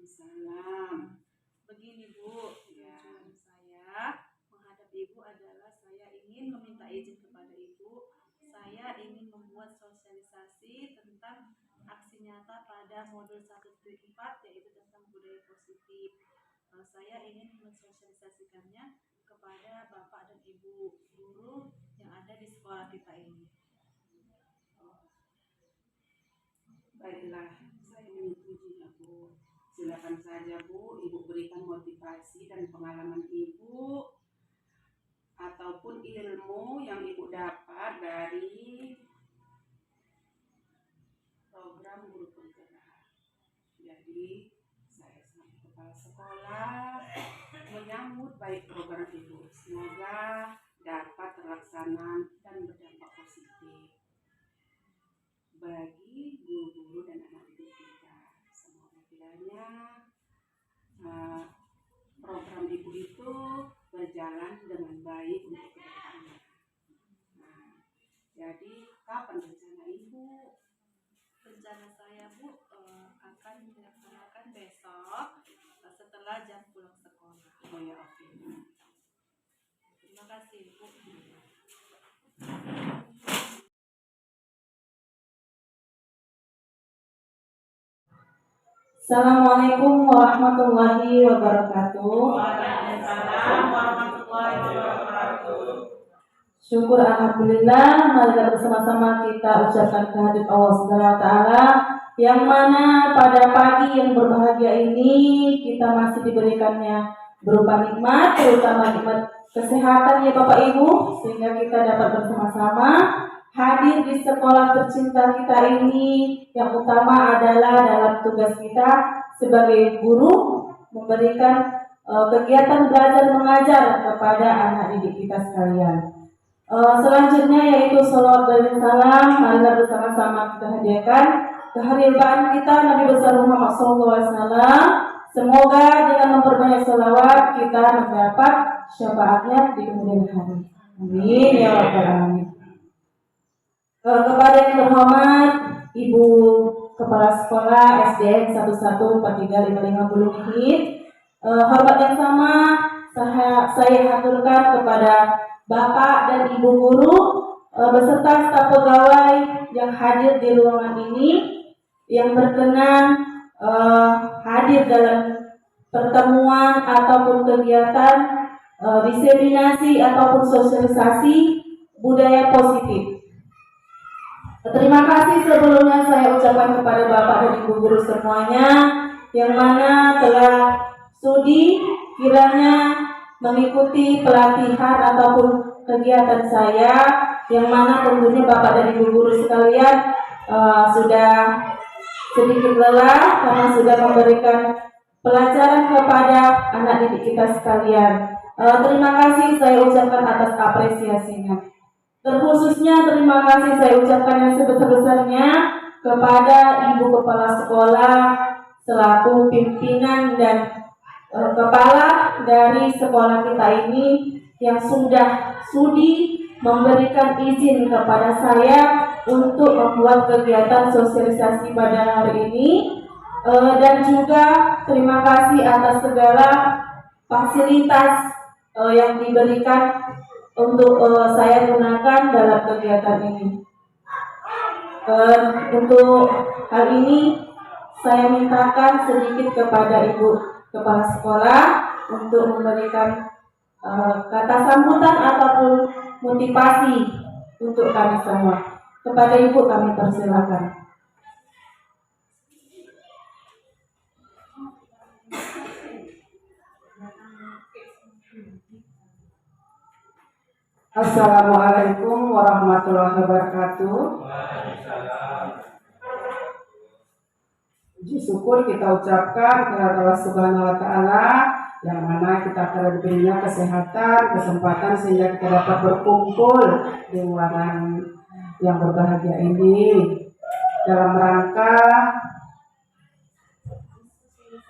Waalaikumsalam. Begini Bu, tujuan saya menghadap Ibu adalah saya ingin meminta izin kepada Ibu. Saya ingin membuat sosialisasi tentang aksi nyata pada modul 1.4 yaitu tentang budaya positif. Saya ingin mensosialisasikannya kepada Bapak dan Ibu guru yang ada di sekolah kita ini. Baiklah, saya menyetujuinya Bu. Silakan saja Bu, Ibu berikan motivasi dan pengalaman Ibu ataupun ilmu yang Ibu dapat dari program guru penggerak. Jadi saya sebagai kepala sekolah menyambut baik program Ibu. Semoga dapat terlaksana dan berdampak positif bagi guru-guru dan anak didik kita. Semoga kiranya program Ibu itu berjalan dengan baik untuk kedepannya. Jadi kapan rencana Ibu? Rencana saya Bu akan dilaksanakan besok setelah jam pulang sekolah. Oh ya, oke. Terima kasih Bu. Assalamualaikum warahmatullahi wabarakatuh. Waalaikumsalam warahmatullahi wabarakatuh. Syukur alhamdulillah, marilah bersama-sama kita ucapkan kehadirat Allah Subhanahu wa taala yang mana pada pagi yang berbahagia ini kita masih diberikannya berupa nikmat, terutama nikmat kesehatan ya Bapak Ibu, sehingga kita dapat bersama-sama hadir di sekolah tercinta kita ini, yang utama adalah dalam tugas kita sebagai guru memberikan kegiatan belajar mengajar kepada anak didik kita sekalian. Selanjutnya yaitu sholawat dan salam, marilah bersama-sama kita hadirkan kehadiran kita Nabi besar Muhammad SAW. Semoga dengan memperbanyak sholawat kita mendapat syafaatnya di kemudian hari. Amin ya rabbal alamin. Kepada yang terhormat Ibu Kepala Sekolah SDN 114355 Bulung Ihid, hormat yang sama saya haturkan kepada Bapak dan Ibu guru beserta staf pegawai yang hadir di ruangan ini, yang berkenan hadir dalam pertemuan ataupun kegiatan diseminasi ataupun sosialisasi budaya positif. Terima kasih sebelumnya saya ucapkan kepada Bapak dan Ibu guru semuanya yang mana telah sudi kiranya mengikuti pelatihan ataupun kegiatan saya, yang mana tentunya Bapak dan Ibu guru sekalian sudah sedikit lelah karena sudah memberikan pelajaran kepada anak didik kita sekalian. Terima kasih saya ucapkan atas apresiasinya. Terkhususnya terima kasih saya ucapkan yang sebesar-besarnya kepada Ibu Kepala Sekolah selaku pimpinan dan kepala dari sekolah kita ini yang sudah sudi memberikan izin kepada saya untuk membuat kegiatan sosialisasi pada hari ini, dan juga terima kasih atas segala fasilitas yang diberikan untuk saya gunakan dalam kegiatan ini. Untuk hal ini saya mintakan sedikit kepada Ibu Kepala Sekolah untuk memberikan kata sambutan ataupun motivasi untuk kami semua. Kepada Ibu kami persilakan. Assalamualaikum warahmatullahi wabarakatuh. Puji syukur kita ucapkan kepada Allah Subhanahu wa taala yang mana kita akan diberinya kesehatan, kesempatan sehingga kita dapat berkumpul di ruangan yang berbahagia ini dalam rangka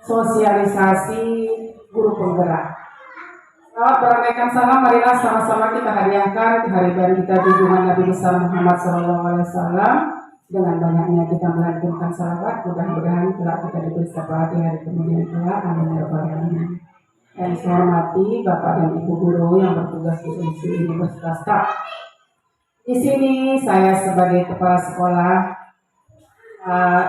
sosialisasi guru penggerak. Peramaikan salam, marilah sama-sama kita hadiahkan kehadiran kita junjungan Nabi besar Muhammad SAW Dengan banyaknya kita melantunkan salawat, mudah-mudahan kelak kita diberi syafaat di hari kemudian kelak. Amin ya rabbal alamin. Yang saya hormati Bapak dan Ibu guru yang bertugas di UNSI Universitas TAP. Di sini saya sebagai kepala sekolah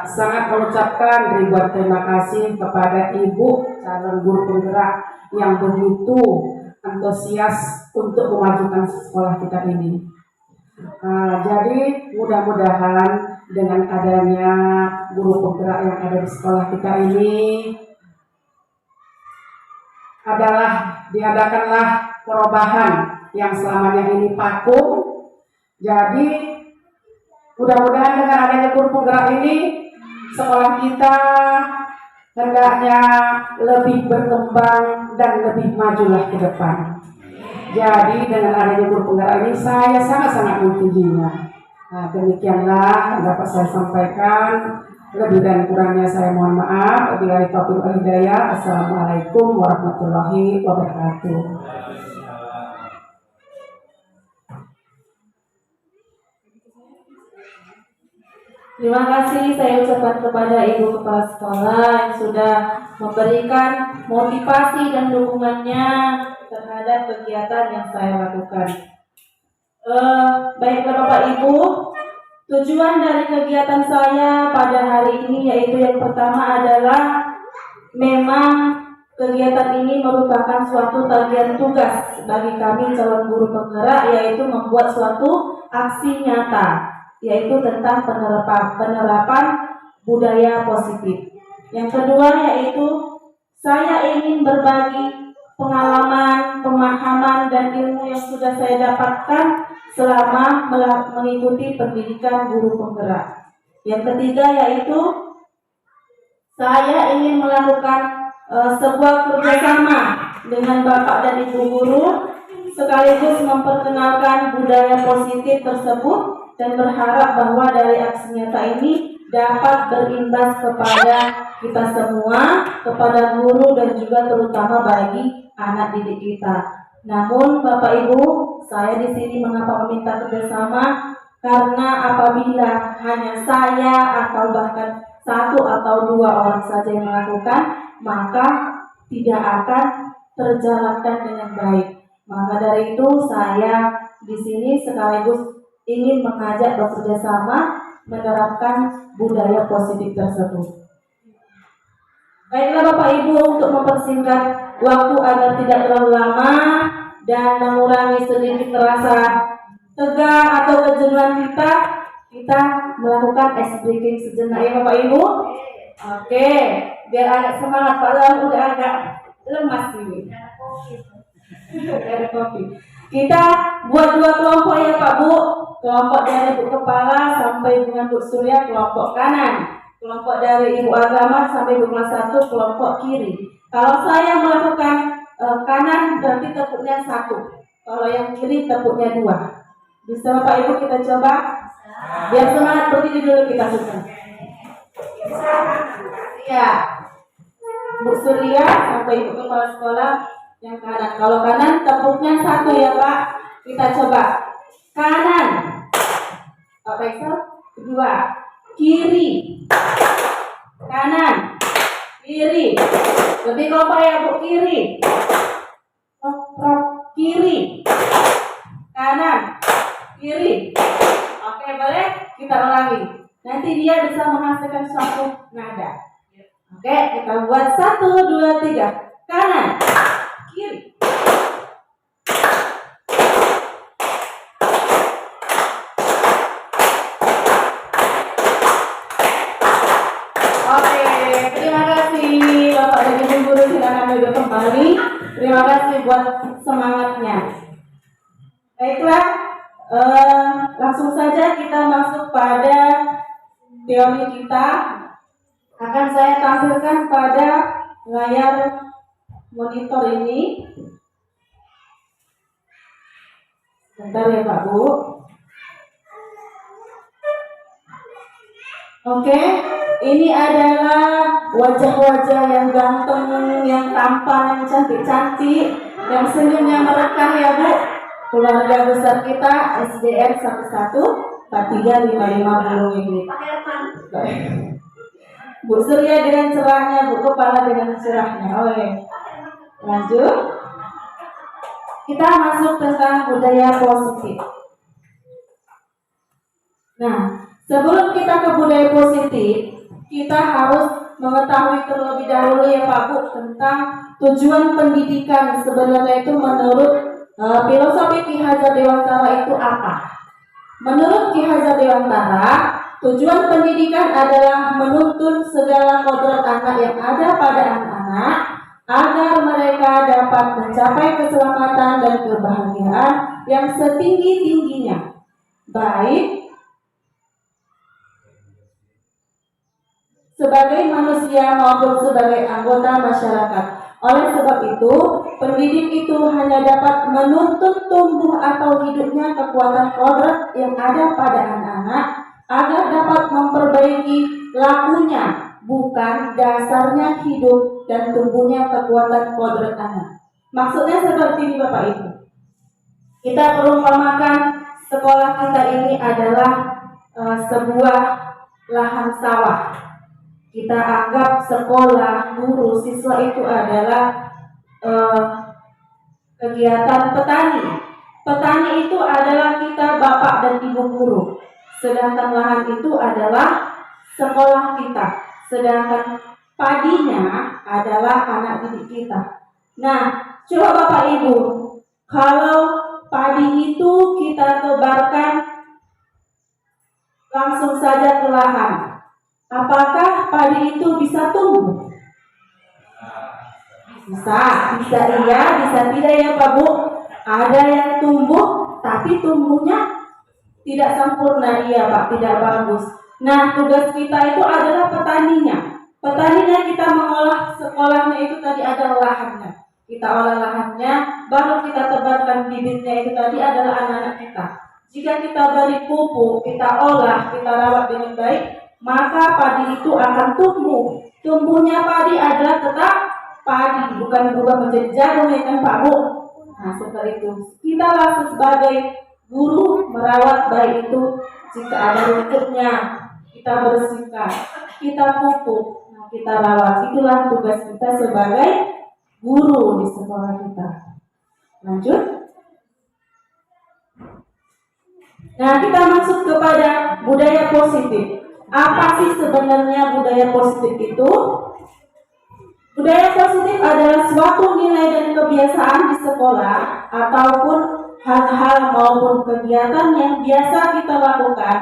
sangat mengucapkan ribuan terima kasih kepada Ibu calon guru penggerak yang begitu antusias untuk memajukan sekolah kita ini. Jadi mudah-mudahan dengan adanya guru penggerak yang ada di sekolah kita ini diadakanlah perubahan yang selamanya ini vakum. Jadi mudah-mudahan dengan adanya guru penggerak ini sekolah kita hendaknya lebih berkembang dan lebih majulah ke depan. Jadi dengan adanya guru penggerak ini saya sangat-sangat mengujinya. Demikianlah yang dapat saya sampaikan. Lebih dan kurangnya saya mohon maaf. Wabillahi taufiq wal hidayah. Assalamualaikum warahmatullahi wabarakatuh. Terima kasih saya ucapkan kepada Ibu Kepala Sekolah yang sudah memberikan motivasi dan dukungannya terhadap kegiatan yang saya lakukan. Baiklah Bapak Ibu, tujuan dari kegiatan saya pada hari ini yaitu yang pertama adalah memang kegiatan ini merupakan suatu bagian tugas bagi kami calon guru penggerak, yaitu membuat suatu aksi nyata, yaitu tentang penerapan budaya positif. Yang kedua yaitu saya ingin berbagi pengalaman, pemahaman, dan ilmu yang sudah saya dapatkan selama mengikuti pendidikan guru penggerak. Yang ketiga yaitu saya ingin melakukan sebuah kerjasama dengan Bapak dan Ibu guru sekaligus memperkenalkan budaya positif tersebut dan berharap bahwa dari aksi nyata ini dapat berimbas kepada kita semua, kepada guru dan juga terutama bagi anak didik kita. Namun Bapak Ibu, saya di sini mengapa meminta kerjasama? Karena apabila hanya saya atau bahkan satu atau dua orang saja yang melakukan, maka tidak akan terjalankan dengan baik. Maka dari itu saya di sini sekaligus ingin mengajak bekerja sama menerapkan budaya positif tersebut. Baiklah Bapak Ibu, untuk mempersingkat waktu agar tidak terlalu lama dan mengurangi sedikit rasa tegang atau kejenuhan kita melakukan ice breaking sejenak ya Bapak Ibu. Oke, biar agak semangat, Pak Lam udah agak lemas ini. Ada kopi. Kita buat dua kelompok ya Pak Bu. Kelompok dari Bu Kepala sampai dengan Bu Surya kelompok kanan. Kelompok dari Ibu Agama sampai Bu kelas 1 kelompok kiri. Kalau saya melakukan kanan berarti tepuknya 1. Kalau yang kiri tepuknya 2. Bisa Bapak Ibu kita coba? Biar semangat, berdiri dulu kita susun. Ya, Bu Surya sampai Ibu Kepala Sekolah yang kanan. Kalau kanan tepuknya 1 ya Pak. Kita coba. Kanan. Pak Faisal. 2. Kiri. Kanan. Kiri. Lebih kompak ya Bu, kiri. Kiri. Kanan. Kiri. Oke, boleh? Kita ulangi. Nanti dia bisa menghasilkan suatu nada. Oke, kita buat 1, 2, 3. Kanan. Kiri. Oke, terima kasih Bapak dan Ibu guru, silakan duduk kembali. Terima kasih buat semangatnya. Baiklah, langsung saja kita masuk pada teori kita. Akan saya tampilkan pada layar monitor ini. Bentar ya Pak Bu. Oke, ini adalah wajah-wajah yang ganteng, yang tampan, yang cantik-cantik, yang senyumnya merekah ya Bu. Keluarga besar kita SDN 11 4355 Bu Surya dengan cerahnya, Bu Kepala dengan cerahnya. Oke. Lanjut. Kita masuk tentang budaya positif. Nah, sebelum kita ke budaya positif, kita harus mengetahui terlebih dahulu ya Pak Bu tentang tujuan pendidikan sebenarnya itu menurut filosofi Ki Hajar Dewantara itu apa? Menurut Ki Hajar Dewantara, tujuan pendidikan adalah menuntun segala kodrat anak yang ada pada anak-anak agar mereka dapat mencapai keselamatan dan kebahagiaan yang setinggi-tingginya, baik sebagai manusia maupun sebagai anggota masyarakat. Oleh sebab itu, pendidik itu hanya dapat menuntut tumbuh atau hidupnya kekuatan kodrat yang ada pada anak-anak agar dapat memperbaiki lakunya, bukan dasarnya hidup dan tumbuhnya kekuatan kodrat anak. Maksudnya seperti ini Bapak Ibu. Kita perumpamakan sekolah kita ini adalah sebuah lahan sawah. Kita anggap sekolah, guru, siswa itu adalah kegiatan petani. Petani itu adalah kita, bapak dan ibu guru. Sedangkan lahan itu adalah sekolah kita. Sedangkan padinya adalah anak didik kita. Nah, coba Bapak Ibu, kalau padi itu kita tebarkan langsung saja ke lahan, apakah padi itu bisa tumbuh? Bisa iya, bisa tidak ya Pak Bu. Ada yang tumbuh, tapi tumbuhnya tidak sempurna, iya Pak, tidak bagus. Nah, tugas kita itu adalah petaninya. Petaninya kita mengolah sekolahnya itu tadi adalah lahannya. Kita olah lahannya, baru kita tebarkan bibitnya itu tadi adalah anak-anak kita. Jika kita beri pupuk, kita olah, kita rawat dengan baik, maka padi itu akan tumbuh. Tumbuhnya padi adalah tetap padi, bukan berubah menjadi jagung ya kan Pak Bu. Nah seperti itu. Kita lah sebagai guru merawat baik itu. Jika ada rumputnya, kita bersihkan, kita pupuk, nah, kita rawat. Itulah tugas kita sebagai guru di sekolah kita. Lanjut. Nah kita masuk kepada budaya positif. Apa sih sebenarnya budaya positif itu? Budaya positif adalah suatu nilai dan kebiasaan di sekolah ataupun hal-hal maupun kegiatan yang biasa kita lakukan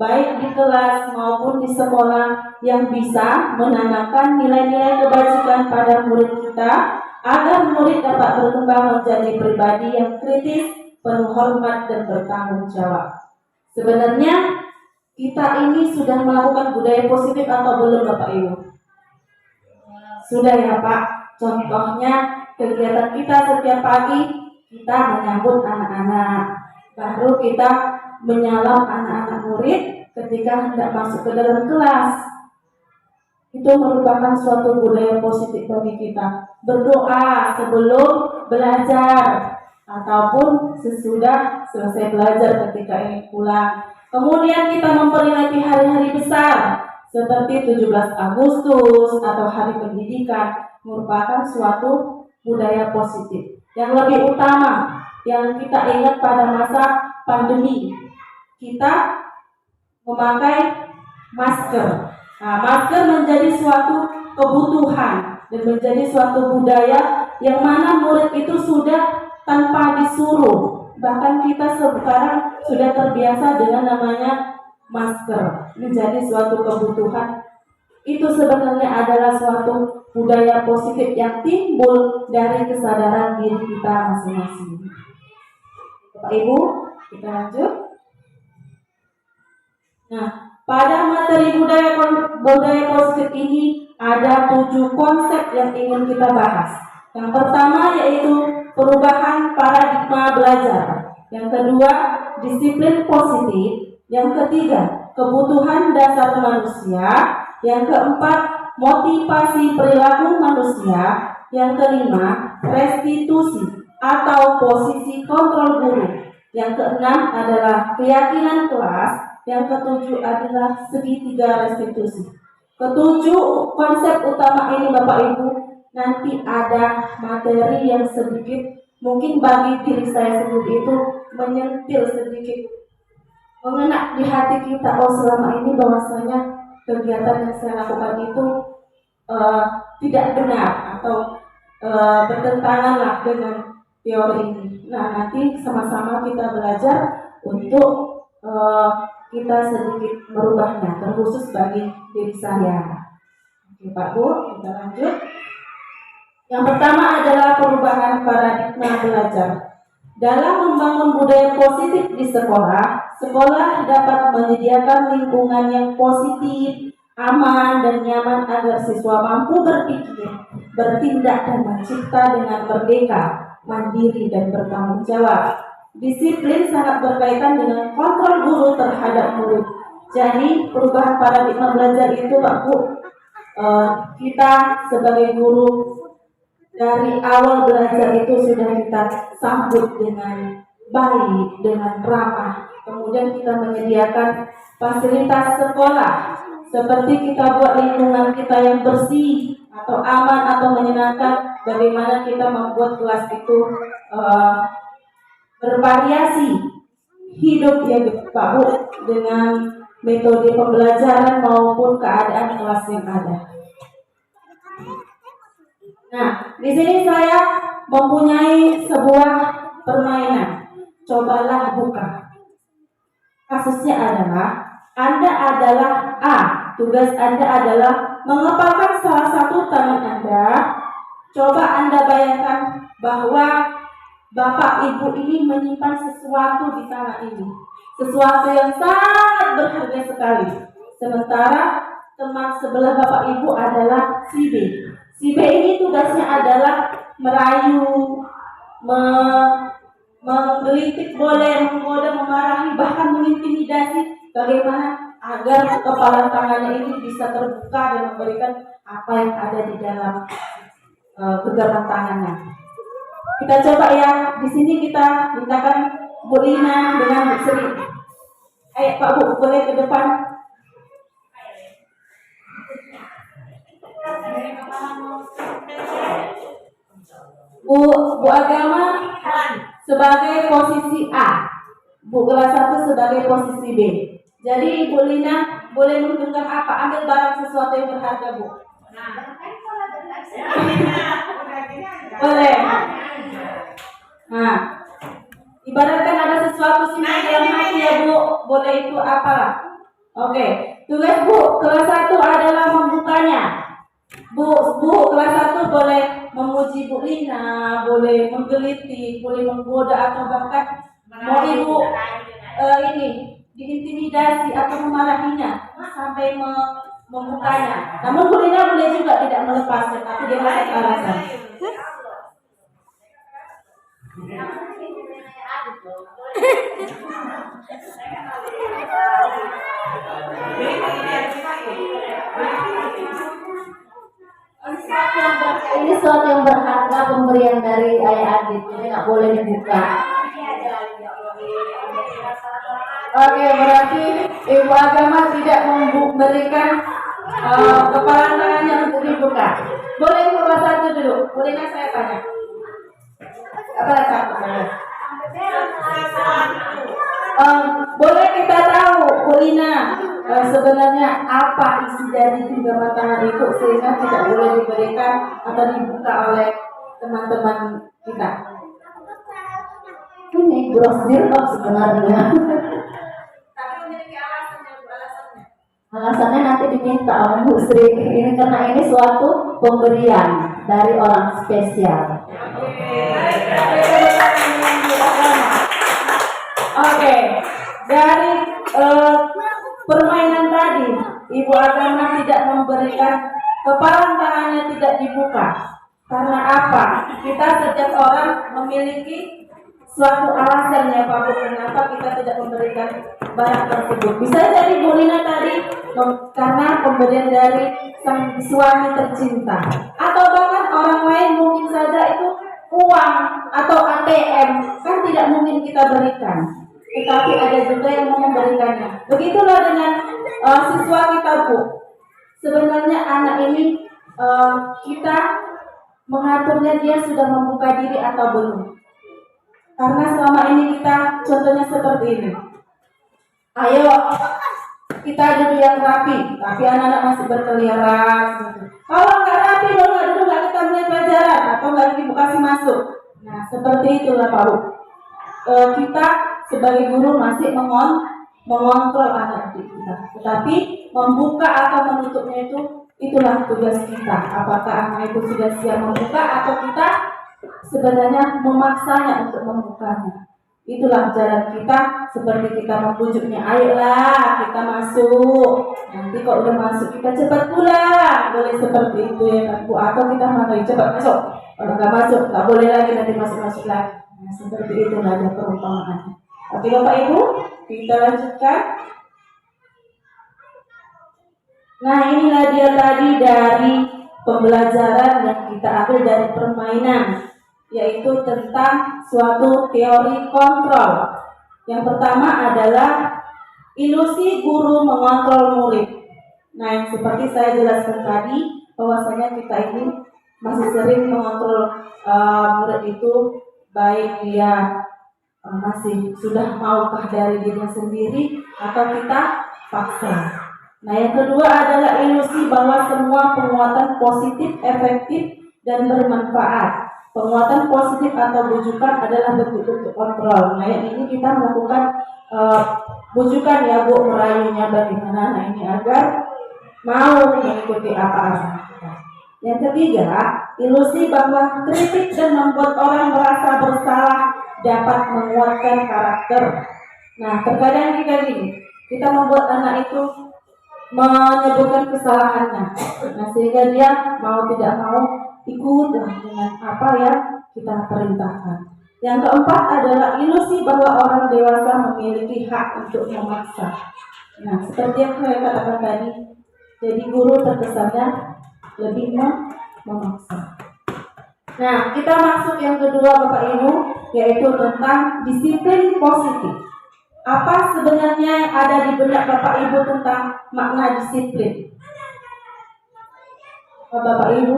baik di kelas maupun di sekolah yang bisa menanamkan nilai-nilai kebajikan pada murid kita agar murid dapat berkembang menjadi pribadi yang kritis, penuh hormat dan bertanggung jawab. Sebenarnya kita ini sudah melakukan budaya positif atau belum Bapak Ibu? Sudah ya Pak. Contohnya kegiatan kita setiap pagi kita menyambut anak-anak, baru kita menyalam anak-anak murid ketika hendak masuk ke dalam kelas. Itu merupakan suatu budaya positif bagi kita. Berdoa sebelum belajar ataupun sesudah selesai belajar ketika ingin pulang. Kemudian kita memperingati hari-hari besar seperti 17 Agustus atau Hari Pendidikan merupakan suatu budaya positif. Yang lebih utama yang kita ingat pada masa pandemi, kita memakai masker. Nah, masker menjadi suatu kebutuhan dan menjadi suatu budaya yang mana murid itu sudah tanpa disuruh. Bahkan kita sekarang sudah terbiasa dengan namanya masker, menjadi suatu kebutuhan. Itu sebenarnya adalah suatu budaya positif yang timbul dari kesadaran diri kita masing-masing. Bapak Ibu, kita lanjut. Nah, pada materi budaya positif ini ada 7 konsep yang ingin kita bahas. Yang pertama yaitu perubahan paradigma belajar. Yang kedua, disiplin positif. Yang ketiga, kebutuhan dasar manusia. Yang keempat, motivasi perilaku manusia. Yang kelima, restitusi atau posisi kontrol guru. Yang keenam adalah keyakinan kelas. Yang ketujuh adalah segitiga restitusi. Ketujuh konsep utama ini Bapak Ibu, nanti ada materi yang sedikit mungkin bagi diri saya sendiri itu menyentil sedikit, mengena di hati kita. Oh, selama ini bahwasanya kegiatan yang saya lakukan itu tidak benar atau bertentangan lah dengan teori ini. Nah, nanti sama-sama kita belajar untuk kita sedikit merubahnya, terkhusus bagi diri saya. Oke Pak Bu, kita lanjut. Yang pertama adalah perubahan paradigma belajar. Dalam membangun budaya positif di sekolah, sekolah dapat menyediakan lingkungan yang positif, aman, dan nyaman agar siswa mampu berpikir, bertindak, dan mencipta dengan merdeka, mandiri, dan bertanggung jawab. Disiplin sangat berkaitan dengan kontrol guru terhadap murid. Jadi perubahan paradigma belajar itu Pak Bu, kita sebagai guru dari awal belajar itu sudah kita sambut dengan baik, dengan ramah. Kemudian kita menyediakan fasilitas sekolah, seperti kita buat lingkungan kita yang bersih atau aman atau menyenangkan. Bagaimana kita membuat kelas itu bervariasi hidup ya Pak Bu, dengan metode pembelajaran maupun keadaan kelas yang ada. Nah, di sini saya mempunyai sebuah permainan. Cobalah buka. Kasusnya adalah Anda adalah A. Tugas Anda adalah mengepalkan salah satu tangan Anda. Coba Anda bayangkan bahwa Bapak Ibu ini menyimpan sesuatu di tangan ini. Sesuatu yang sangat berharga sekali. Sementara teman sebelah Bapak Ibu adalah si B. Si B ini tugasnya adalah merayu, menggelitik boleh, menggoda, memarahi, bahkan mengintimidasi. Bagaimana agar kepala tangannya ini bisa terbuka dan memberikan apa yang ada di dalam genggaman tangannya. Kita coba ya, di sini kita mintakan Bu Lina dengan Bu Sri. Ayo Pak Bu, boleh ke depan. Bu Agama sebagai posisi A, Bu kelas 1 sebagai posisi B. Jadi Bu Lina boleh menggenggam apa? Ambil barang sesuatu yang berharga Bu. Boleh. Nah, ibaratkan ada sesuatu sini dalam hati ya Bu. Boleh itu apa? Oke. Tugas Bu kelas 1 adalah membukanya. Bu kelas 1 boleh memuji Bu Lina, boleh menggelitik, boleh menggoda atau bahkan mau Ibu ini diintimidasi atau memarahinya sampai membukanya. Namun Bu Lina boleh juga tidak melepasnya, tapi dia masih alasan. Ini sesuatu yang berharga, pemberian dari ayah Adit, jadi nggak boleh dibuka. Oke, berarti Ibu Agama tidak memberikan kepala tangannya untuk dibuka. Boleh Ibu kelas 1 dulu. Boleh saya tanya. Apa satu? Boleh kita tahu Bu Lina sebenarnya apa isi dari genggaman tangan itu sehingga tidak boleh diberikan atau dibuka oleh teman-teman kita? Ini grosir kok sebenarnya. Tapi memiliki alasannya. Alasannya nanti diminta oleh Bu Sri. Ini karena ini suatu pemberian dari orang spesial. Oke, dari permainan tadi, Ibu Agama tidak memberikan kepala tangannya tidak dibuka. Karena apa? Kita setiap orang memiliki suatu alasan ya Pak Bu, kenapa kita tidak memberikan barang tersebut. Bisa jadi Bu Lina tadi karena pemberian dari sang suami tercinta, atau bahkan orang lain mungkin saja itu uang atau ATM, kan tidak mungkin kita berikan. Tetapi ada juga yang mau memberikannya. Begitulah mengaturnya dia sudah membuka diri atau belum. Karena selama ini kita contohnya seperti ini. Ayo kita duduk yang rapi, tapi anak-anak masih berkeliaran. Kalau nggak rapi, kalau nggak duduk nggak kita mulai pelajaran atau nggak ibu kasih masuk. Nah seperti itulah Pak Bu. Kita sebagai guru masih mengontrol anak didik kita, tetapi membuka atau menutupnya itulah tugas kita. Apakah anak itu sudah siap membuka atau kita sebenarnya memaksanya untuk membukanya. Itulah jalan kita, seperti kita membujuknya, ayolah kita masuk. Nanti kalau udah masuk kita cepat pulang, boleh seperti itu ya kan Bu. Atau kita mengatakan cepat masuk, kalau nggak masuk nggak boleh lagi, nanti masuk lagi. Nah, seperti itu ada perumpamaannya. Oke Bapak Ibu, kita lanjutkan. Nah inilah dia tadi dari pembelajaran yang kita ambil dari permainan, yaitu tentang suatu teori kontrol. Yang pertama adalah ilusi guru mengontrol murid. Nah, yang seperti saya jelaskan tadi, bahwasanya kita ini masih sering mengontrol murid itu, baik dia masih sudah maukah dari dirinya sendiri atau kita paksa. Nah, yang kedua adalah ilusi bahwa semua penguatan positif, efektif, dan bermanfaat. Penguatan positif atau bujukan adalah bentuk-bentuk kontrol. Nah, yang ini kita melakukan bujukan ya Bu, merayunya bagaimana. Nah, ini agar mau mengikuti apa-apa. Yang ketiga, ilusi bahwa kritik dan membuat orang merasa bersalah dapat menguatkan karakter. Nah, terkadang kita membuat anak itu menyebutkan kesalahannya. Nah, sehingga dia mau tidak mau ikut dengan apa yang kita perintahkan. Yang keempat adalah ilusi bahwa orang dewasa memiliki hak untuk memaksa. Nah, seperti yang saya katakan tadi, jadi guru terkesannya lebih memaksa. Nah, kita masuk yang kedua Bapak Ibu, yaitu tentang disiplin positif. Apa sebenarnya yang ada di benak Bapak Ibu tentang makna disiplin? Bapak Ibu,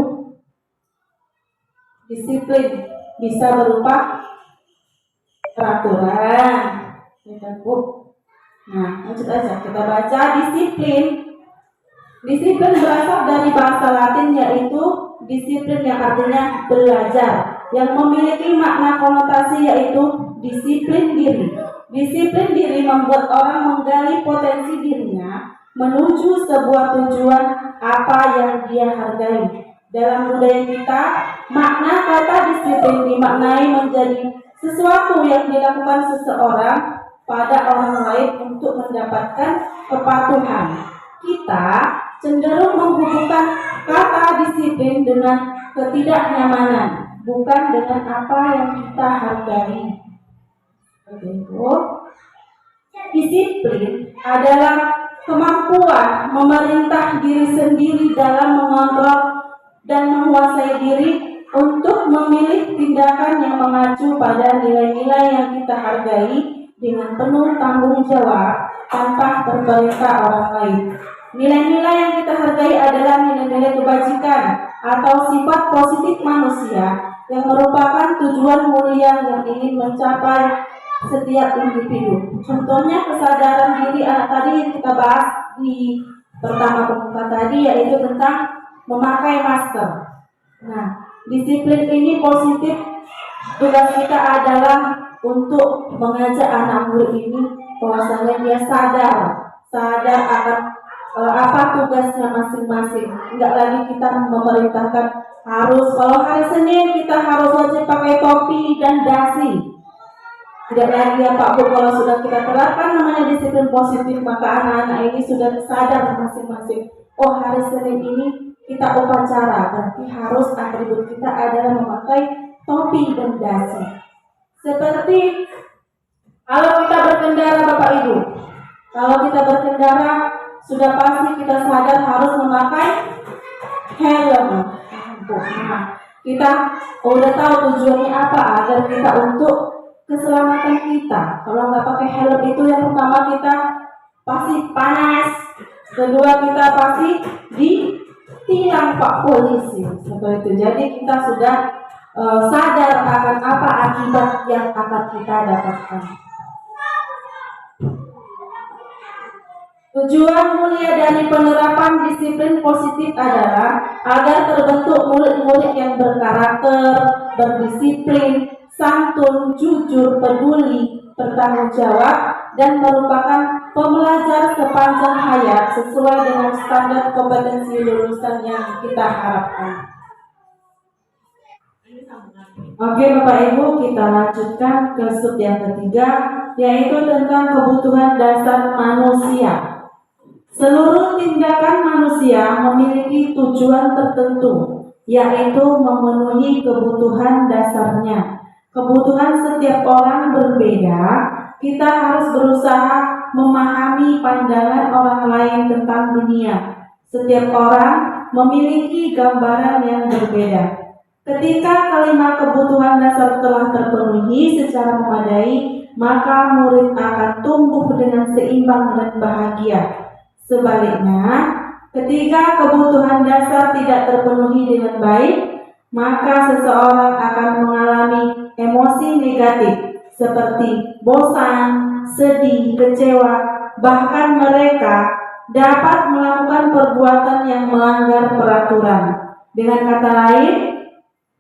disiplin bisa berupa peraturan, ya Bu. Nah, lanjut aja kita baca disiplin. Disiplin berasal dari bahasa Latin, yaitu disiplin yang artinya belajar, yang memiliki makna konotasi yaitu disiplin diri. Disiplin diri membuat orang menggali potensi dirinya menuju sebuah tujuan apa yang dia hargai. Dalam budaya kita, makna kata disiplin dimaknai menjadi sesuatu yang dilakukan seseorang pada orang lain untuk mendapatkan kepatuhan. Kita cenderung menghubungkan kata disiplin dengan ketidaknyamanan, bukan dengan apa yang kita hargai. Disiplin adalah kemampuan memerintah diri sendiri dalam mengontrol dan menguasai diri untuk memilih tindakan yang mengacu pada nilai-nilai yang kita hargai dengan penuh tanggung jawab tanpa terperintah orang lain. Nilai-nilai yang kita hargai adalah nilai-nilai kebajikan atau sifat positif manusia yang merupakan tujuan mulia yang ingin mencapai setiap individu. Contohnya kesadaran diri anak tadi yang kita bahas di pertama pembuka tadi, yaitu tentang memakai masker. Nah, disiplin ini positif. Tugas kita adalah untuk mengajak anak murid ini bahwasanya dia sadar akan apa tugasnya masing-masing. Enggak lagi kita memerintahkan harus, kalau hari Senin kita harus wajib pakai topi dan dasi. Tidak lagi ya Pak Bu, kalau sudah kita terapkan namanya disiplin positif, maka anak-anak ini sudah sadar masing-masing. Oh, hari Senin ini kita upacara, berarti harus atribut kita adalah memakai topi dan dasi. Seperti kalau kita berkendara Bapak Ibu, kalau kita berkendara sudah pasti kita sadar harus memakai helm. Nah, kita udah tahu tujuannya apa, agar kita untuk keselamatan kita. Kalau nggak pakai helm itu, yang pertama kita pasti panas, kedua kita pasti tilang Pak Polisi, seperti itu. Jadi kita sudah sadar akan apa akibat yang akan kita dapatkan. Tujuan mulia dari penerapan disiplin positif adalah agar terbentuk murid-murid yang berkarakter, berdisiplin, santun, jujur, peduli, bertanggung jawab, dan merupakan pembelajar sepanjang hayat sesuai dengan standar kompetensi lulusan yang kita harapkan. Oke Bapak Ibu, kita lanjutkan ke sub yang ketiga, yaitu tentang kebutuhan dasar manusia. Seluruh tindakan manusia memiliki tujuan tertentu, yaitu memenuhi kebutuhan dasarnya. Kebutuhan setiap orang berbeda. Kita harus berusaha memahami pandangan orang lain tentang dunia. Setiap orang memiliki gambaran yang berbeda. Ketika kelima kebutuhan dasar telah terpenuhi secara memadai, maka murid akan tumbuh dengan seimbang dan bahagia. Sebaliknya, ketika kebutuhan dasar tidak terpenuhi dengan baik, maka seseorang akan mengalami emosi negatif seperti bosan, sedih, kecewa, bahkan mereka dapat melakukan perbuatan yang melanggar peraturan. Dengan kata lain,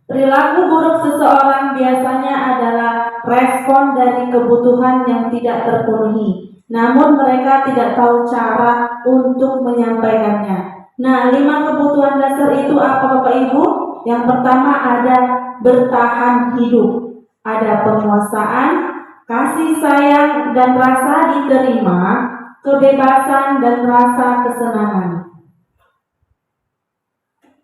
perilaku buruk seseorang biasanya adalah respon dari kebutuhan yang tidak terpenuhi. Namun mereka tidak tahu cara untuk menyampaikannya. Nah, 5 kebutuhan dasar itu apa Bapak Ibu? Yang pertama ada bertahan hidup, ada penguasaan, kasih sayang dan rasa diterima, kebebasan dan rasa kesenangan.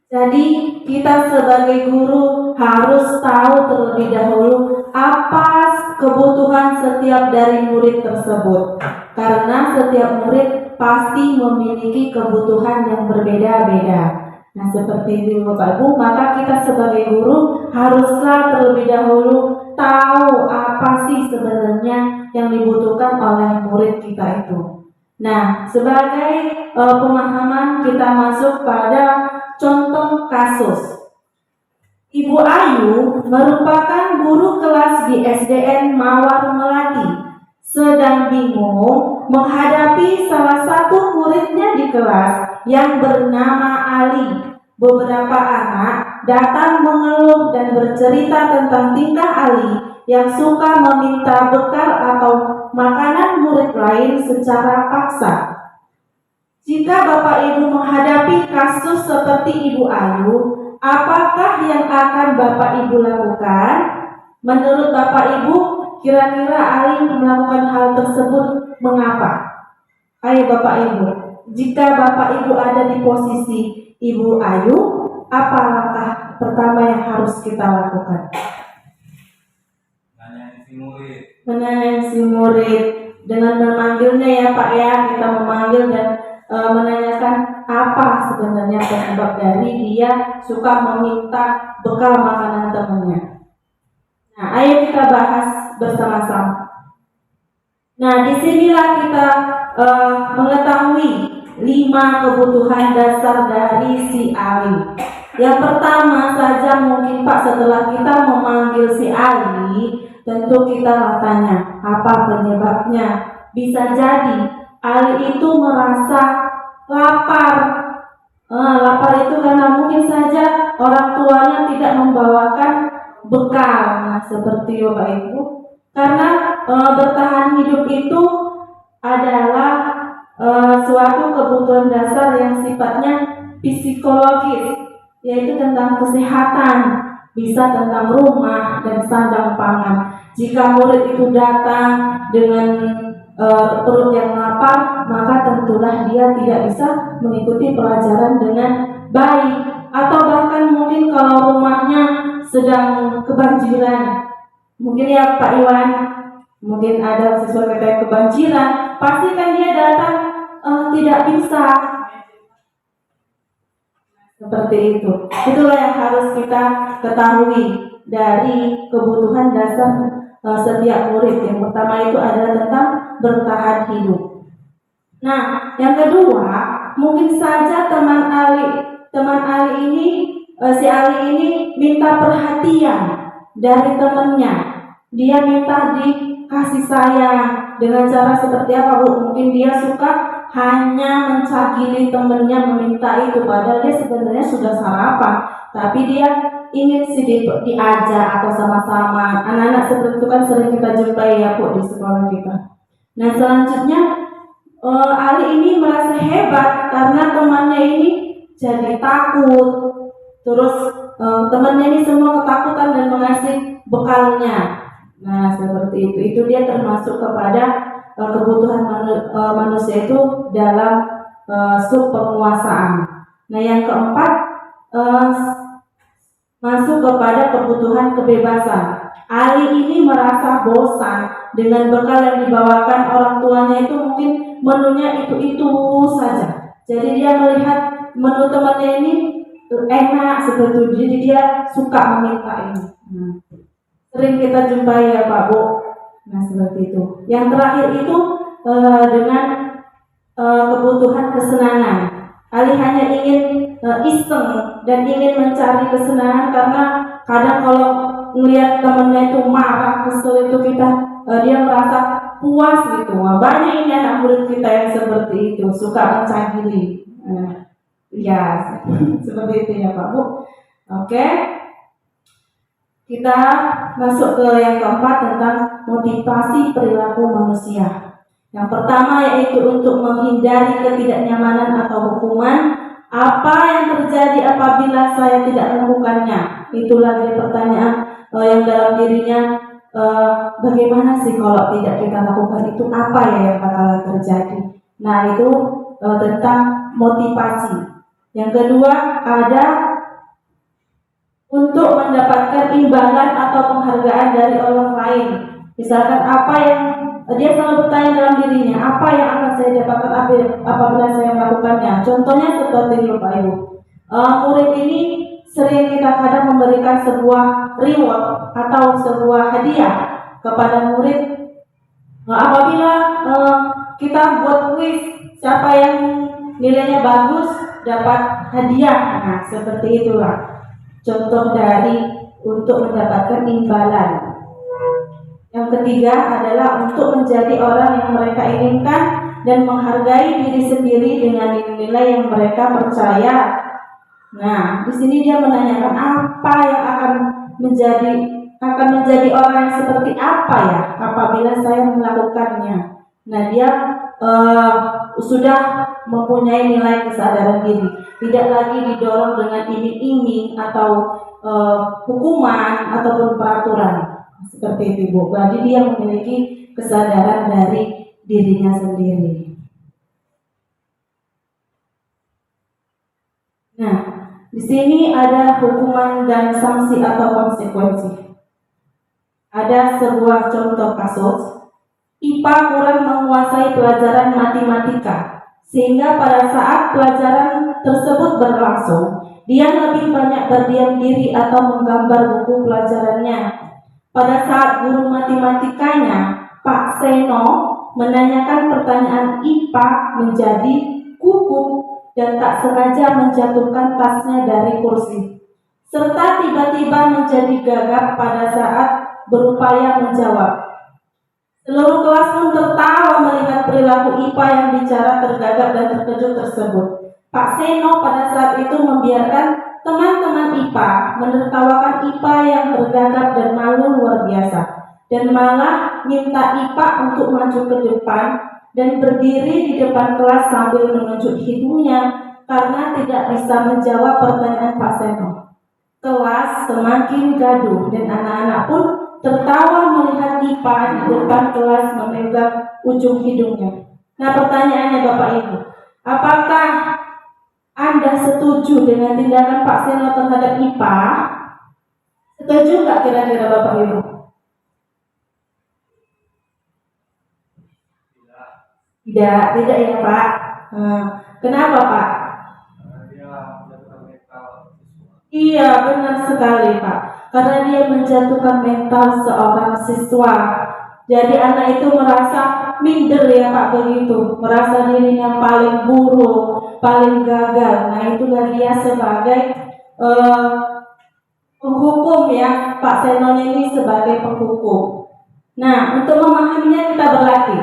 Jadi kita sebagai guru harus tahu terlebih dahulu apa kebutuhan setiap dari murid tersebut. Karena setiap murid pasti memiliki kebutuhan yang berbeda-beda. Nah seperti itu Bapak Ibu, maka kita sebagai guru haruslah terlebih dahulu tahu apa sih sebenarnya yang dibutuhkan oleh murid kita itu. Nah sebagai pemahaman kita masuk pada contoh kasus. Ibu Ayu merupakan guru kelas di SDN Mawar Melati. Sedang bingung menghadapi salah satu muridnya di kelas yang bernama Ali. Beberapa anak datang mengeluh dan bercerita tentang tingkah Ali yang suka meminta bekal atau makanan murid lain secara paksa. Jika Bapak Ibu menghadapi kasus seperti Ibu Ayu, apakah yang akan Bapak Ibu lakukan? Menurut Bapak Ibu, kira-kira Ali melakukan hal tersebut mengapa? Ayo Bapak Ibu, jika Bapak Ibu ada di posisi Ibu Ayu, apa langkah pertama yang harus kita lakukan? Menanyai si murid dengan memanggilnya ya Pak ya, kita memanggil dan menanyakan apa sebenarnya penyebab dari dia suka meminta bekal makanan temannya. Nah, ayo kita bahas bersama-sama. Nah, disinilah kita mengetahui 5 kebutuhan dasar dari si Ali. Yang pertama saja mungkin Pak, setelah kita memanggil si Ali, tentu kita tanya apa penyebabnya. Bisa jadi Ali itu merasa lapar. Lapar itu karena mungkin saja orang tuanya tidak membawakan bekal. Nah, seperti Bapak Ibu, karena bertahan hidup itu adalah suatu kebutuhan dasar yang sifatnya psikologis, yaitu tentang kesehatan, bisa tentang rumah dan sandang pangan. Jika murid itu datang dengan perut yang lapar, maka tentulah dia tidak bisa mengikuti pelajaran dengan baik. Atau bahkan mungkin kalau rumahnya sedang kebanjiran, mungkin ya Pak Iwan, mungkin ada siswa kita yang kebanjiran, pasti kan dia datang tidak bisa. Seperti itu. Itulah yang harus kita ketahui dari kebutuhan dasar setiap murid. Yang pertama itu adalah tentang bertahan hidup. Nah, yang kedua, mungkin saja teman Ali teman Ali ini, si Ali ini minta perhatian dari temannya. Dia minta dikasih sayang dengan cara seperti apa, Bu? Mungkin dia suka hanya mencagili temannya, meminta itu, padahal dia sebenarnya sudah sarapan, tapi dia ingin diajak atau sama-sama. Anak-anak seperti itu kan sering kita jumpai ya, Bu, di sekolah kita. Nah, selanjutnya Ali ini merasa hebat karena temannya ini jadi takut. Terus temannya ini semua ketakutan dan mengasih bekalnya. Nah, seperti itu. Itu dia termasuk kepada kebutuhan manusia itu dalam sub penguasaan. Nah, yang keempat masuk kepada kebutuhan kebebasan. Ali ini merasa bosan dengan bekal yang dibawakan orang tuanya, itu mungkin menunya itu saja. Jadi dia melihat menu temannya ini enak seperti itu, jadi dia suka meminta ini. Sering kita jumpai ya Pak Bu. Nah, seperti itu. Yang terakhir itu dengan kebutuhan kesenangan. Ali hanya ingin iseng dan ingin mencari kesenangan, karena kadang kalau melihat temannya itu marah, kesel, itu dia merasa puas gitu. Banyak ini anak murid kita yang seperti itu, suka mencagili. Ya, seperti itu ya Pak Bu. Oke. Kita masuk ke yang keempat tentang motivasi perilaku manusia. Yang pertama yaitu untuk menghindari ketidaknyamanan atau hukuman. Apa yang terjadi apabila saya tidak melakukannya? Itulah dia pertanyaan yang dalam dirinya, bagaimana sih kalau tidak kita lakukan itu, apa ya yang bakal terjadi? Nah, itu tentang motivasi. Yang kedua ada untuk mendapatkan imbalan atau penghargaan dari orang lain. Misalkan apa yang dia selalu bertanya dalam dirinya, apa yang akan saya dapatkan apabila saya melakukannya. Contohnya seperti ini Bapak Ibu. Murid ini sering kita kadang memberikan sebuah reward atau sebuah hadiah kepada murid. Apabila kita buat kuis, siapa yang nilainya bagus dapat hadiah. Nah, seperti itulah contoh dari untuk mendapatkan imbalan. Yang ketiga adalah untuk menjadi orang yang mereka inginkan dan menghargai diri sendiri dengan nilai yang mereka percaya. Nah, di sini dia menanyakan apa yang akan menjadi orang yang seperti apa ya apabila saya melakukannya. Nah, dia sudah mempunyai nilai kesadaran diri, tidak lagi didorong dengan iming-iming atau hukuman ataupun peraturan seperti itu Bu. Jadi dia memiliki kesadaran dari dirinya sendiri. Nah, di sini ada hukuman dan sanksi atau konsekuensi. Ada sebuah contoh kasus. IPA kurang menguasai pelajaran matematika, sehingga pada saat pelajaran tersebut berlangsung, dia lebih banyak berdiam diri atau menggambar buku pelajarannya. Pada saat guru matematikanya, Pak Seno, menanyakan pertanyaan, IPA menjadi gugup dan tak sengaja menjatuhkan tasnya dari kursi, serta tiba-tiba menjadi gagap pada saat berupaya menjawab. Seluruh kelas pun tertawa melihat perilaku IPA yang bicara tergagap dan terkejut tersebut. Pak Seno pada saat itu membiarkan teman-teman IPA menertawakan IPA yang tergagap dan malu luar biasa, dan malah minta IPA untuk maju ke depan dan berdiri di depan kelas sambil menunjuk hidungnya karena tidak bisa menjawab pertanyaan Pak Seno. Kelas semakin gaduh dan anak-anak pun tertawa melihat IPA di depan kelas memegang ujung hidungnya. Nah, pertanyaannya Bapak Ibu, apakah Anda setuju dengan tindakan Pak Seno terhadap IPA? Setuju nggak kira-kira Bapak Ibu? Tidak ya Pak. Kenapa Pak? Iya, benar sekali Pak. Karena dia menjatuhkan mental seorang siswa. Jadi anak itu merasa minder ya Pak begitu, merasa dirinya paling buruk, paling gagal. Nah, itulah dia sebagai penghukum ya, Pak Senon ini sebagai penghukum. Nah, untuk memahaminya kita berlatih.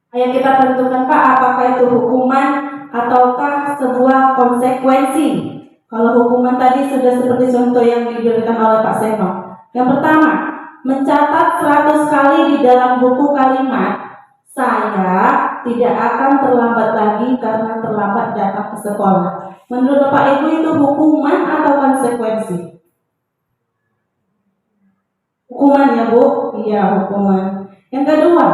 Ayo kita tentukan Pak, apakah itu hukuman ataukah sebuah konsekuensi. Kalau hukuman tadi sudah seperti contoh yang diberikan oleh Pak Senon. Yang pertama, mencatat 100 kali di dalam buku kalimat, saya tidak akan terlambat lagi karena terlambat datang ke sekolah. Menurut Bapak Ibu itu hukuman atau konsekuensi? Hukuman ya Bu? Iya, hukuman. Yang kedua,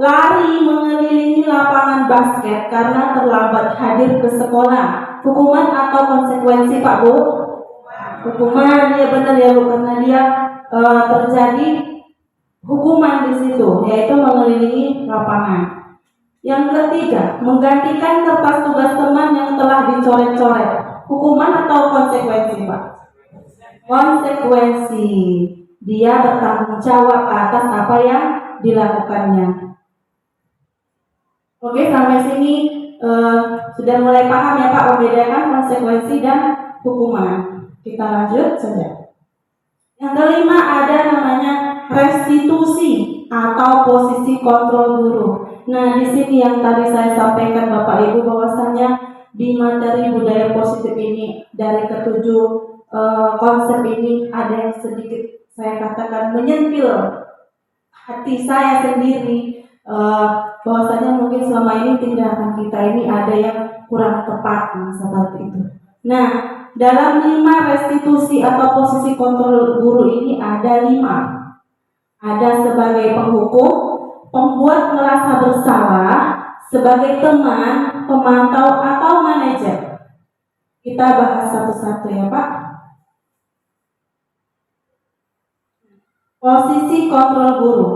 lari mengelilingi lapangan basket karena terlambat hadir ke sekolah. Hukuman atau konsekuensi Pak Bu? Hukuman, ya benar ya Bu, karena dia terjadi hukuman di situ, yaitu mengelilingi lapangan. Yang ketiga, menggantikan kertas tugas teman yang telah dicoret-coret. Hukuman atau konsekuensi Pak? Konsekuensi. Dia bertanggung jawab atas apa yang dilakukannya. Oke, sampai sini sudah mulai paham ya Pak, membedakan konsekuensi dan hukuman. Kita lanjut saja. Yang kelima ada namanya restitusi atau posisi kontrol guru. Nah, di sini yang tadi saya sampaikan Bapak Ibu bahwasanya di materi budaya positif ini dari ketujuh konsep ini ada yang sedikit saya katakan menyentil hati saya sendiri, bahwasanya mungkin selama ini tindakan kita ini ada yang kurang tepat seperti itu. Nah, dalam 5 restitusi atau posisi kontrol guru ini ada 5. Ada sebagai penghukum, pembuat merasa bersalah, sebagai teman, pemantau atau manajer. Kita bahas satu-satu ya Pak. Posisi kontrol guru.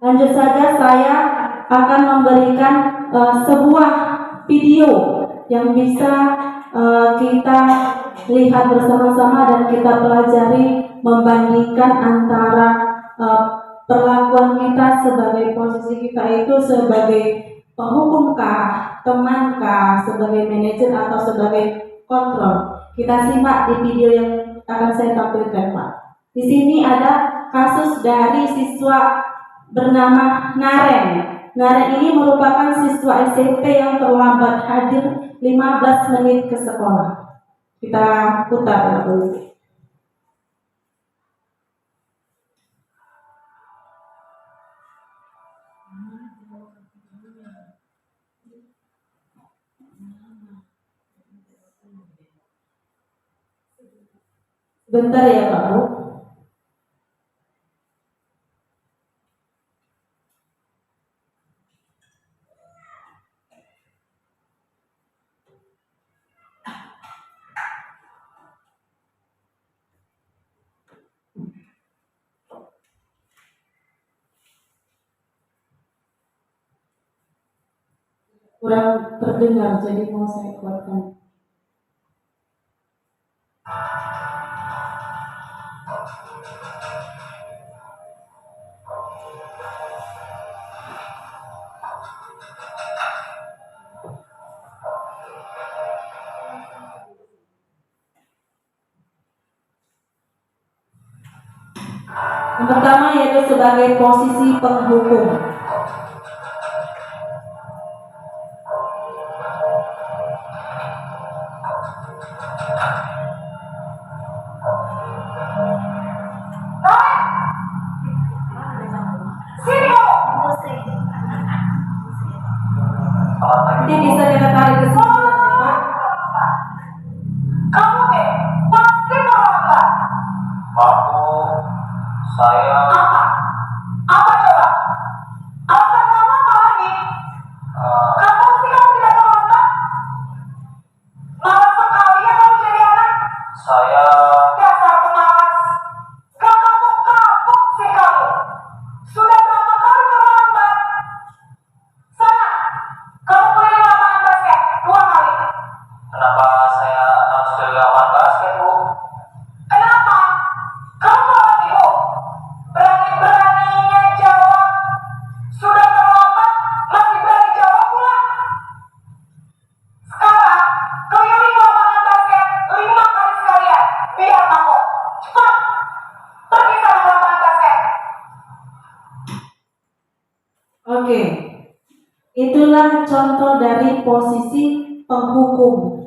Lanjut saja, saya akan memberikan sebuah video yang bisa kita lihat bersama-sama dan kita pelajari, membandingkan antara perlakuan kita sebagai posisi kita itu sebagai penghukumkah, temankah, sebagai manajer atau sebagai kontrol. Kita simak di video yang akan saya tampilkan Pak. Di sini ada kasus dari siswa bernama Naren. Naren ini merupakan siswa SMP yang terlambat hadir 15 menit ke sekolah. Kita putar dulu. Bentar ya Pak Bu. Kurang terdengar, jadi mau saya kuatkan. Yang pertama yaitu sebagai posisi penghukum. Nanti bisa kita tarik ke sini Pak. Kamu pasti terlambat. Maaf, saya Apa? Apa coba? juga contoh dari posisi penghukum.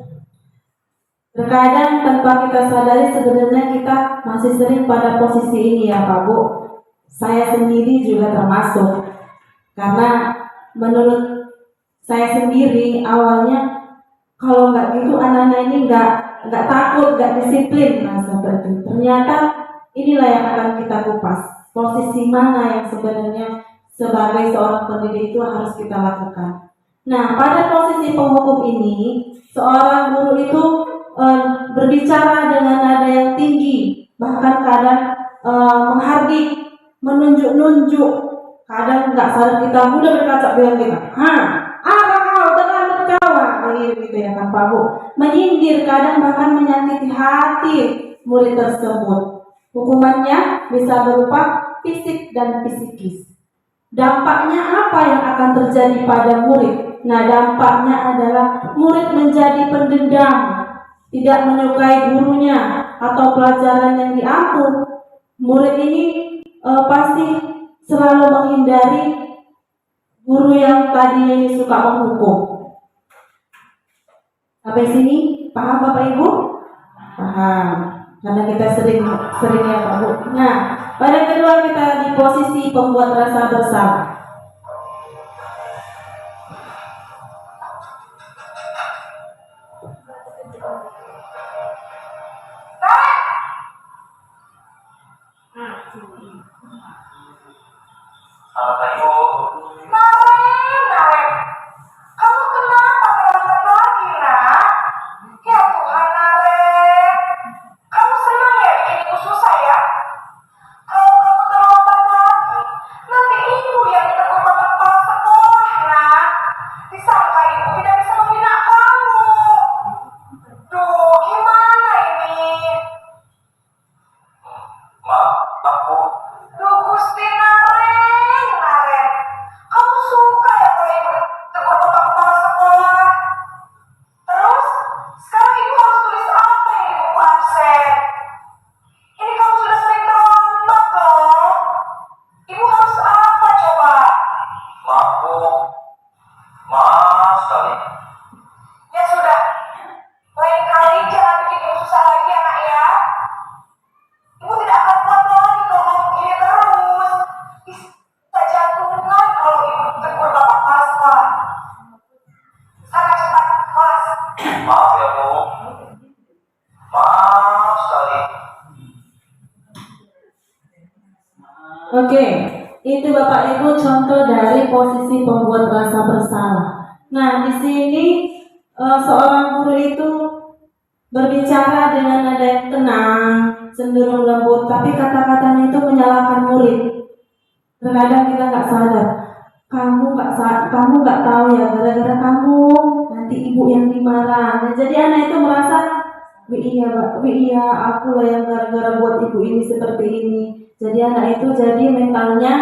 Terkadang tanpa kita sadari sebenarnya kita masih sering pada posisi ini ya Pak Bu. Saya sendiri juga termasuk. Karena menurut saya sendiri awalnya kalau nggak gitu anak-anak ini nggak takut, nggak disiplin, nah seperti itu. Ternyata inilah yang akan kita kupas. Posisi mana yang sebenarnya sebagai seorang pendidik itu harus kita lakukan. Nah, pada posisi penghukum ini, seorang guru itu berbicara dengan nada yang tinggi, bahkan kadang menghardik, menunjuk-nunjuk, kadang nggak sadar kita mudah berkaca bilang kita, apa kau dengan berkawan, gitu ya kan Pak Bu, menyindir, kadang bahkan menyakiti hati murid tersebut. Hukumannya bisa berupa fisik dan psikis. Dampaknya apa yang akan terjadi pada murid? Nah, dampaknya adalah murid menjadi pendendam, tidak menyukai gurunya atau pelajaran yang diambil. Murid ini pasti selalu menghindari guru yang tadinya ini suka menghukum. Sampai sini paham Bapak Ibu? Paham. Karena kita sering ya Pak Bu. Nah, pada kedua kita di posisi pembuat rasa bersalah. Bapak Ibu. Naren, kamu kenapa terlambat lagi, nak? Ya Tuhan, Naren. Kamu senang ya bikin ibu susah ya? Kalau kamu terlambat lagi, nanti ibu yang ditegur bapak kepala sekolah, nak. Disangka ibu tidak bisa membina kamu. Duh, gimana ini? Maaf, Bu. Duh, Gusti Naren. Kamu suka ya kalau ibu tegur bapak kepala sekolah? Terus, sekarang ibu harus tulis apa yang di buku absen? Ini kamu sudah sering terlambat loh. Ibu harus apa coba? Maaf, Bu. Maaf sekali. Ya sudah, lain kali jangan bikin ibu susah lagi ya nak ya. Ibu tidak akan kuat lagi kalau mau begini terus. Bisa jantungan kalau ibu tegur bapak kepala sekolah. Sana cepat kelas. Maaf ya Bu. Maaf sekali. Oke, itu Bapak Ibu contoh dari posisi pembuat rasa bersalah. Nah, di sini seorang guru itu berbicara dengan nada yang tenang, cenderung lembut, tapi kata-katanya itu menyalahkan murid. Terkadang kita nggak sadar, kamu nggak tahu ya, gara-gara kamu nanti ibu yang dimarah. Nah, jadi anak itu merasa, iya, aku lah yang gara-gara buat ibu ini seperti ini. Jadi anak itu jadi mentalnya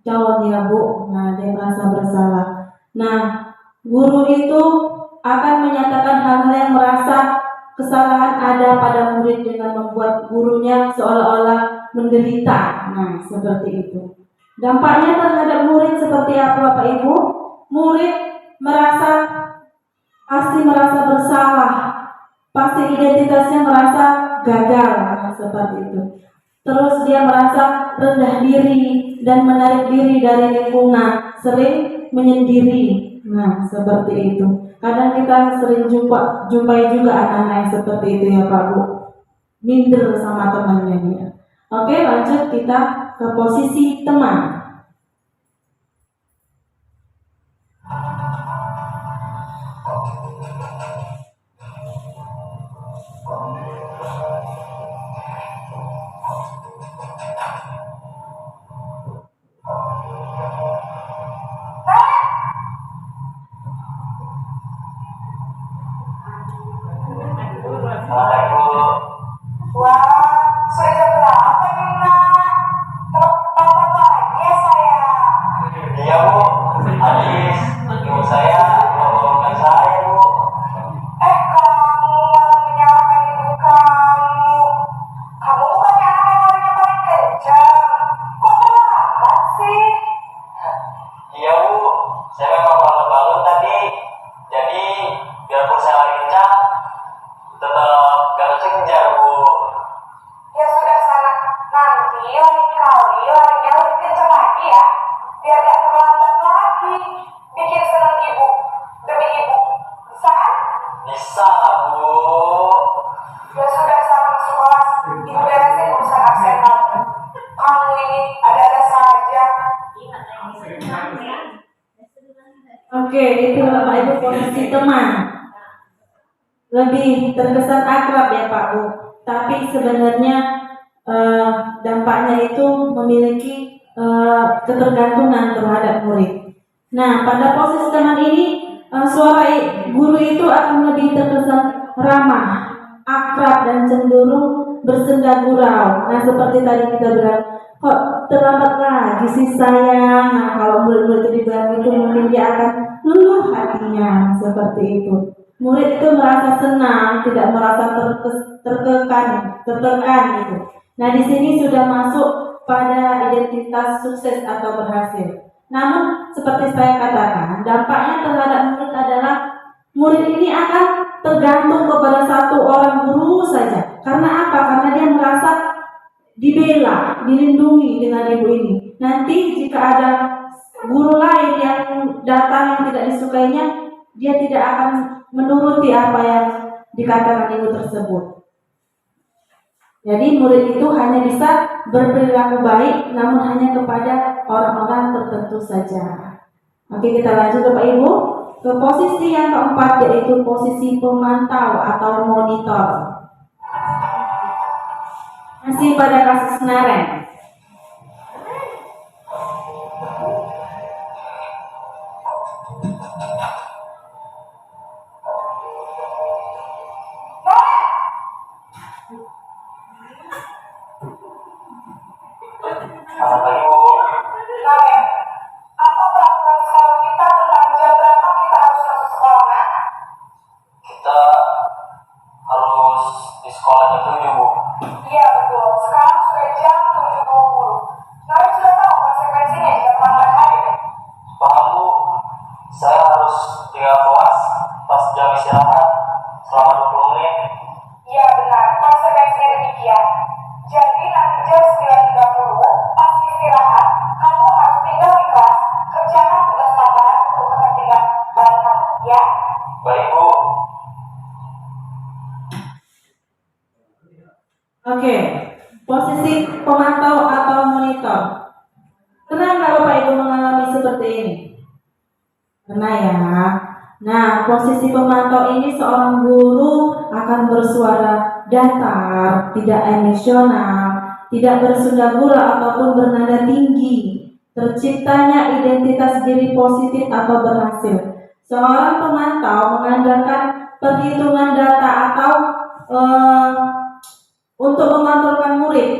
down ya Bu. Nah, dia merasa bersalah. Nah, guru itu akan menyatakan hal-hal yang merasa kesalahan ada pada murid dengan membuat gurunya seolah-olah menderita. Nah, seperti itu. Dampaknya terhadap murid seperti apa Bapak Ibu? Murid pasti merasa bersalah, pasti identitasnya merasa gagal, nah, seperti itu. Terus dia merasa rendah diri dan menarik diri dari lingkungan, sering menyendiri. Nah, seperti itu. Kadang kita sering jumpai juga anak-anak yang seperti itu ya Pak Bu. Minder sama temannya dia. Oke, lanjut kita ke posisi teman. Wah, sudah jam berapa nih nak? Terlambat lagi ya sayang. Iya Bu, habis ibu saya ngomongkan saya Bu. Kamu malah menyalahkan ibu kamu. Kamu bukannya anak yang larinya paling kencang. Kok terlambat sih? Iya Bu, saya memang malu-malu tadi Bisa lah, Bu. Ya sudah sana masuk kelas. Ibu beresin urusan absen kamu. Kamu ini ada-ada saja. Oke, itu Bapak Ibu posisi teman. Lebih terkesan akrab ya Pak Bu. Tapi sebenarnya dampaknya itu memiliki ketergantungan terhadap murid. Nah, pada posisi teman ini suara guru itu akan lebih terkesan ramah, akrab dan cenderung bersenda gurau. Nah, seperti tadi kita bilang, kok terlambat lagi sih sayang. Nah, kalau murid-murid itu dibilang itu mungkin dia akan luluh hatinya seperti itu. Murid itu merasa senang, tidak merasa tertekan gitu. Nah, di sini sudah masuk pada identitas sukses atau berhasil. Namun seperti saya katakan, dampaknya terhadap murid adalah murid ini akan tergantung kepada satu orang guru saja. Karena apa? Karena dia merasa dibela, dilindungi dengan ibu ini. Nanti jika ada guru lain yang datang yang tidak disukainya, dia tidak akan menuruti apa yang dikatakan ibu tersebut. Jadi murid itu hanya bisa berperilaku baik, namun hanya kepada orang-orang tertentu saja. Oke, kita lanjut Bapak Ibu ke posisi yang keempat, yaitu posisi pemantau atau monitor. Masih pada kasus Naren. Selamat pagi, Bu. Naren, apa peraturan sekolah kita tentang jam berapa kita harus masuk sekolah, Nak? Kita harus di sekolah jam 7, Bu. Iya betul, sekarang sudah jam 7.20. Naren sudah tahu konsekuensinya jika terlambat hadir. Paham, Bu. Saya harus tinggal kelas pas jam istirahat selama 20 menit. Iya benar, konsekuensinya demikian. Jadi nanti jam 9.30 pas istirahat, kamu harus tinggal di kelas. Kerjakan tugas tambahan untuk kepentingan bahan kamu, ya? Baik, Bu. Oke, posisi pemantau atau monitor. Pernah nggak Bapak Ibu mengalami seperti ini? Pernah ya. Nah, posisi pemantau ini seorang guru akan bersuara datar, tidak emosional, tidak bersunda gurau ataupun bernada tinggi. Terciptanya identitas diri positif atau berhasil. Seorang pemantau mengandalkan perhitungan data atau untuk mengontrolkan murid.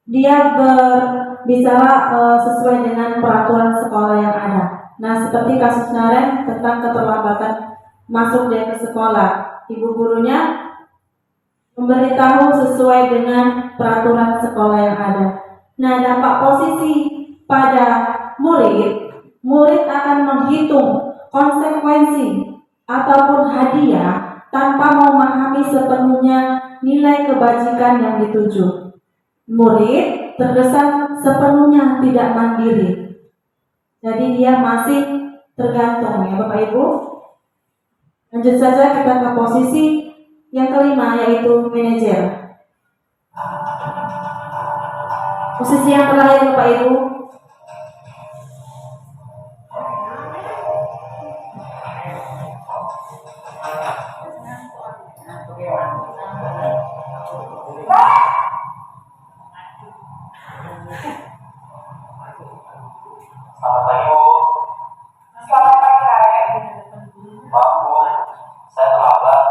Dia berbicara sesuai dengan peraturan sekolah yang ada. Nah, seperti kasus Naren tentang keterlambatan masuk dia ke sekolah, ibu gurunya memberitahu sesuai dengan peraturan sekolah yang ada. Nah, dampak posisi pada murid akan menghitung konsekuensi ataupun hadiah tanpa memahami sepenuhnya nilai kebajikan yang dituju. Murid terkesan sepenuhnya tidak mandiri. Jadi dia masih tergantung ya Bapak Ibu. Lanjut saja kita ke posisi yang kelima, yaitu manajer. Posisi yang terakhir Bapak Ibu. Selamat pagi, Bu. Selamat pagi, Naren. Maaf, Bu. Saya terlambat.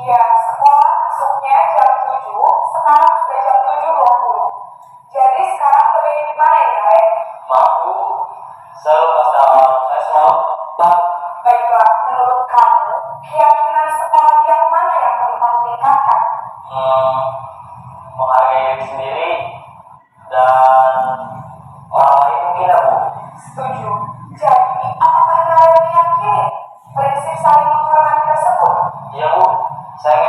Iya, sekolah masuknya jam 7, sekarang sudah jam 7.20. Jadi sekarang bagaimana ya, Naren? Maaf, Bu. Saya lupa dalam. Saya selalu tak. Baiklah, menurut kamu, keyakinan sekolah yang mana yang perlu kamu tingkatkan? Menghargai diri sendiri dan orang lain mungkin ya, Bu. Setuju. Jadi, apakah Naren meyakini prinsip saling menghormati tersebut? Iya, Bu. Saya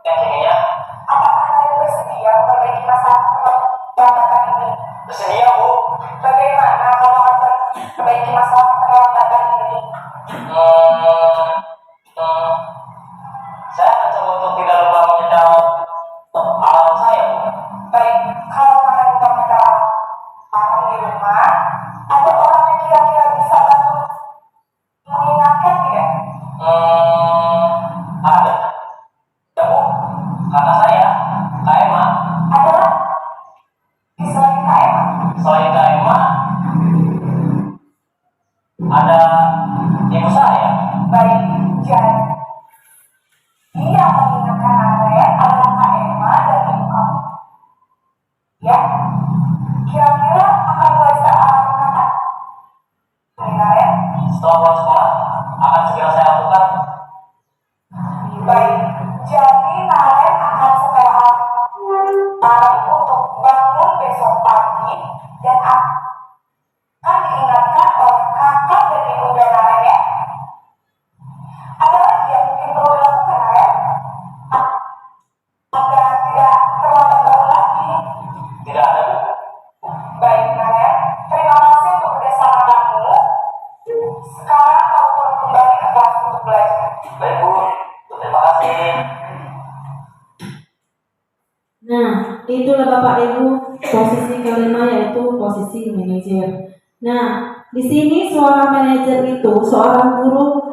yakininya. Apakah Naren bersedia memperbaiki masalah keterlambatan ini? Bersedia, Bu. Bagaimana kamu akan memperbaiki masalah keterlambatan ini? untuk tidak lupa menyetel alarm saya, Bu. Baik, kalau kalian udah minta alarm di rumah, ada orang yang kira-kira bisa bantu mengingatkan tidak? Ada. Ya, Bu. Kakak saya, Kak Emma. Adalah selain KM. Selain Kak Emma, ada ibu saya. Baik, jadi dia mengingatkan Aren adalah Kak Emma dan ibu kamu. Ya, kira-kira akan mulai saat kata Aren. Setelah pulang sekolah, akan segera saya lakukan. Baik, jadi Aren akan setelah alarm untuk bangun besok pagi dan akan diingatkan oleh kakak dan ibu dan Aren ya. Ada lagi yang mungkin perlu dilakukan Aren? Agar tidak terlambat bangun lagi. Tidak ada, Bu. Baik Aren, terima kasih untuk kerjasama kamu. Sekarang kamu perlu kembali ke kelas untuk belajar. Baik, Bu. Terima kasih. Nah, itulah Bapak Ibu posisi kelima yaitu posisi manajer. Nah, di sini suara manajer itu seorang guru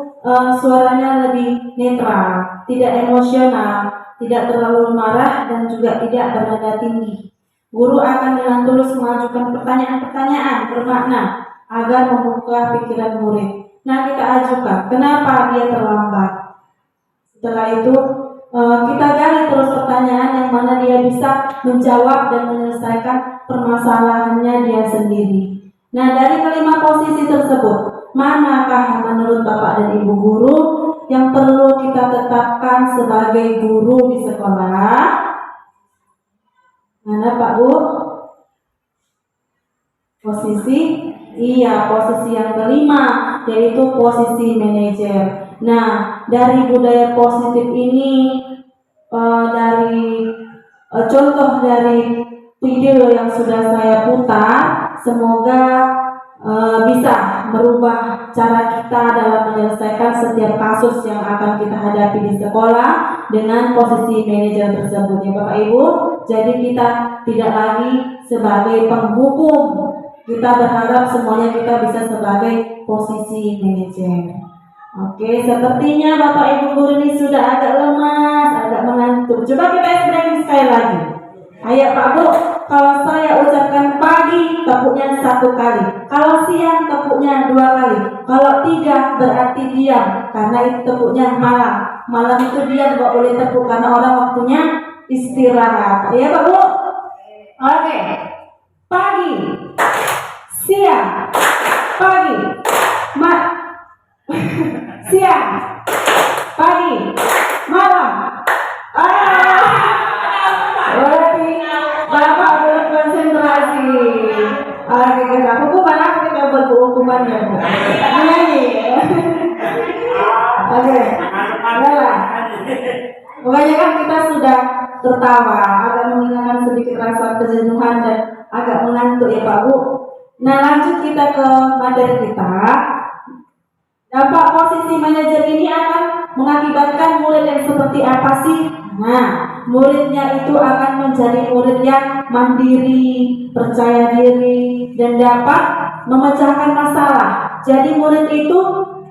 suaranya lebih netral, tidak emosional, tidak terlalu marah dan juga tidak bernada tinggi. Guru akan dengan tulus mengajukan pertanyaan-pertanyaan bermakna agar membuka pikiran murid. Nah, kita ajukan, kenapa dia terlambat? Setelah itu kita gali terus pertanyaan yang mana dia bisa menjawab dan menyelesaikan permasalahannya dia sendiri. Nah, dari kelima posisi tersebut, manakah menurut Bapak dan Ibu guru yang perlu kita tetapkan sebagai guru di sekolah? Mana Pak Bu? Posisi yang kelima yaitu posisi manajer. Nah, dari budaya positif ini dari contoh dari video yang sudah saya putar, semoga bisa merubah cara kita dalam menyelesaikan setiap kasus yang akan kita hadapi di sekolah dengan posisi manajer tersebut ya Bapak Ibu. Jadi kita tidak lagi sebagai penghukum, kita berharap semuanya kita bisa sebagai posisi manajer. Oke, sepertinya Bapak Ibu guru ini sudah agak lemas, agak mengantuk. Coba kita ekspresi sekali lagi. Ayo Pak Bu, kalau saya ucapkan pagi, tepuknya 1 kali. Kalau siang, tepuknya 2 kali. Kalau 3, berarti diam, karena itu tepuknya malam. Malam itu diam, nggak boleh tepuk, karena orang waktunya istirahat. Iya Pak Bu? Oke. Pagi, siang, pagi, siang, pagi, malam. Berarti Bapak berkonsentrasi. Oke, kita hukuman apa kita buat hukumannya? Nyanyi. Oke, adalah. Pokoknya kan kita sudah tertawa, agak menghilangkan sedikit rasa kejenuhan dan agak mengantuk ya Pak Bu. Nah, lanjut kita ke materi kita. Dampak posisi manajer ini akan mengakibatkan murid yang seperti apa sih? Nah, muridnya itu akan menjadi murid yang mandiri, percaya diri, dan dapat memecahkan masalah. Jadi murid itu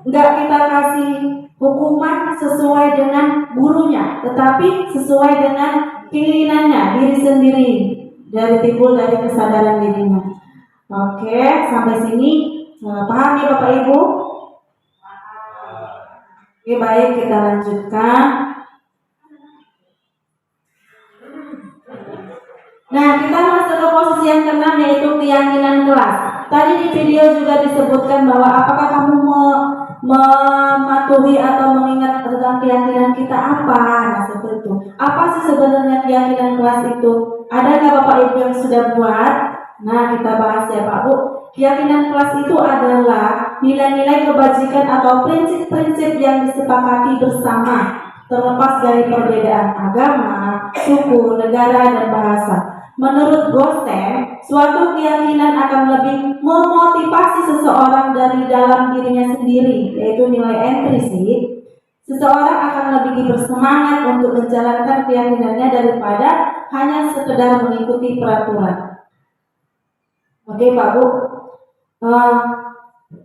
nggak kita kasih hukuman sesuai dengan gurunya, tetapi sesuai dengan keinginannya, diri sendiri, timbul dari kesadaran dirinya. Oke, sampai sini paham ya Bapak Ibu? Oke, baik, kita lanjutkan. Nah, kita masuk ke posisi yang ke-6 yaitu keyakinan kelas. Tadi di video juga disebutkan bahwa apakah kamu mematuhi atau mengingat tentang keyakinan kita apa? Nah, seperti itu. Apa sih sebenarnya keyakinan kelas itu? Ada nggak Bapak Ibu yang sudah buat? Nah, kita bahas ya Pak Bu. Keyakinan kelas itu adalah nilai-nilai kebajikan atau prinsip-prinsip yang disepakati bersama, terlepas dari perbedaan agama, suku, negara, dan bahasa. Menurut Gosen, suatu keyakinan akan lebih memotivasi seseorang dari dalam dirinya sendiri, yaitu nilai intrinsik, Seseorang akan lebih bersemangat untuk menjalankan keyakinannya daripada hanya sekedar mengikuti peraturan. Oke Pak Bu,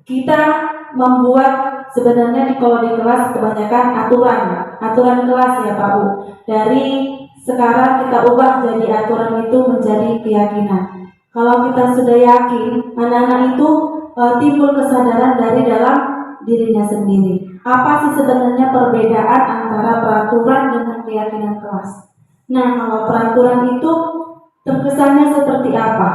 kita membuat sebenarnya kalau di kelas kebanyakan aturan kelas ya Pak Bu. Dari sekarang kita ubah jadi aturan itu menjadi keyakinan. Kalau kita sudah yakin, anak-anak itu timbul kesadaran dari dalam dirinya sendiri. Apa sih sebenarnya perbedaan antara peraturan dengan keyakinan kelas? Nah, kalau peraturan itu terkesannya seperti apa?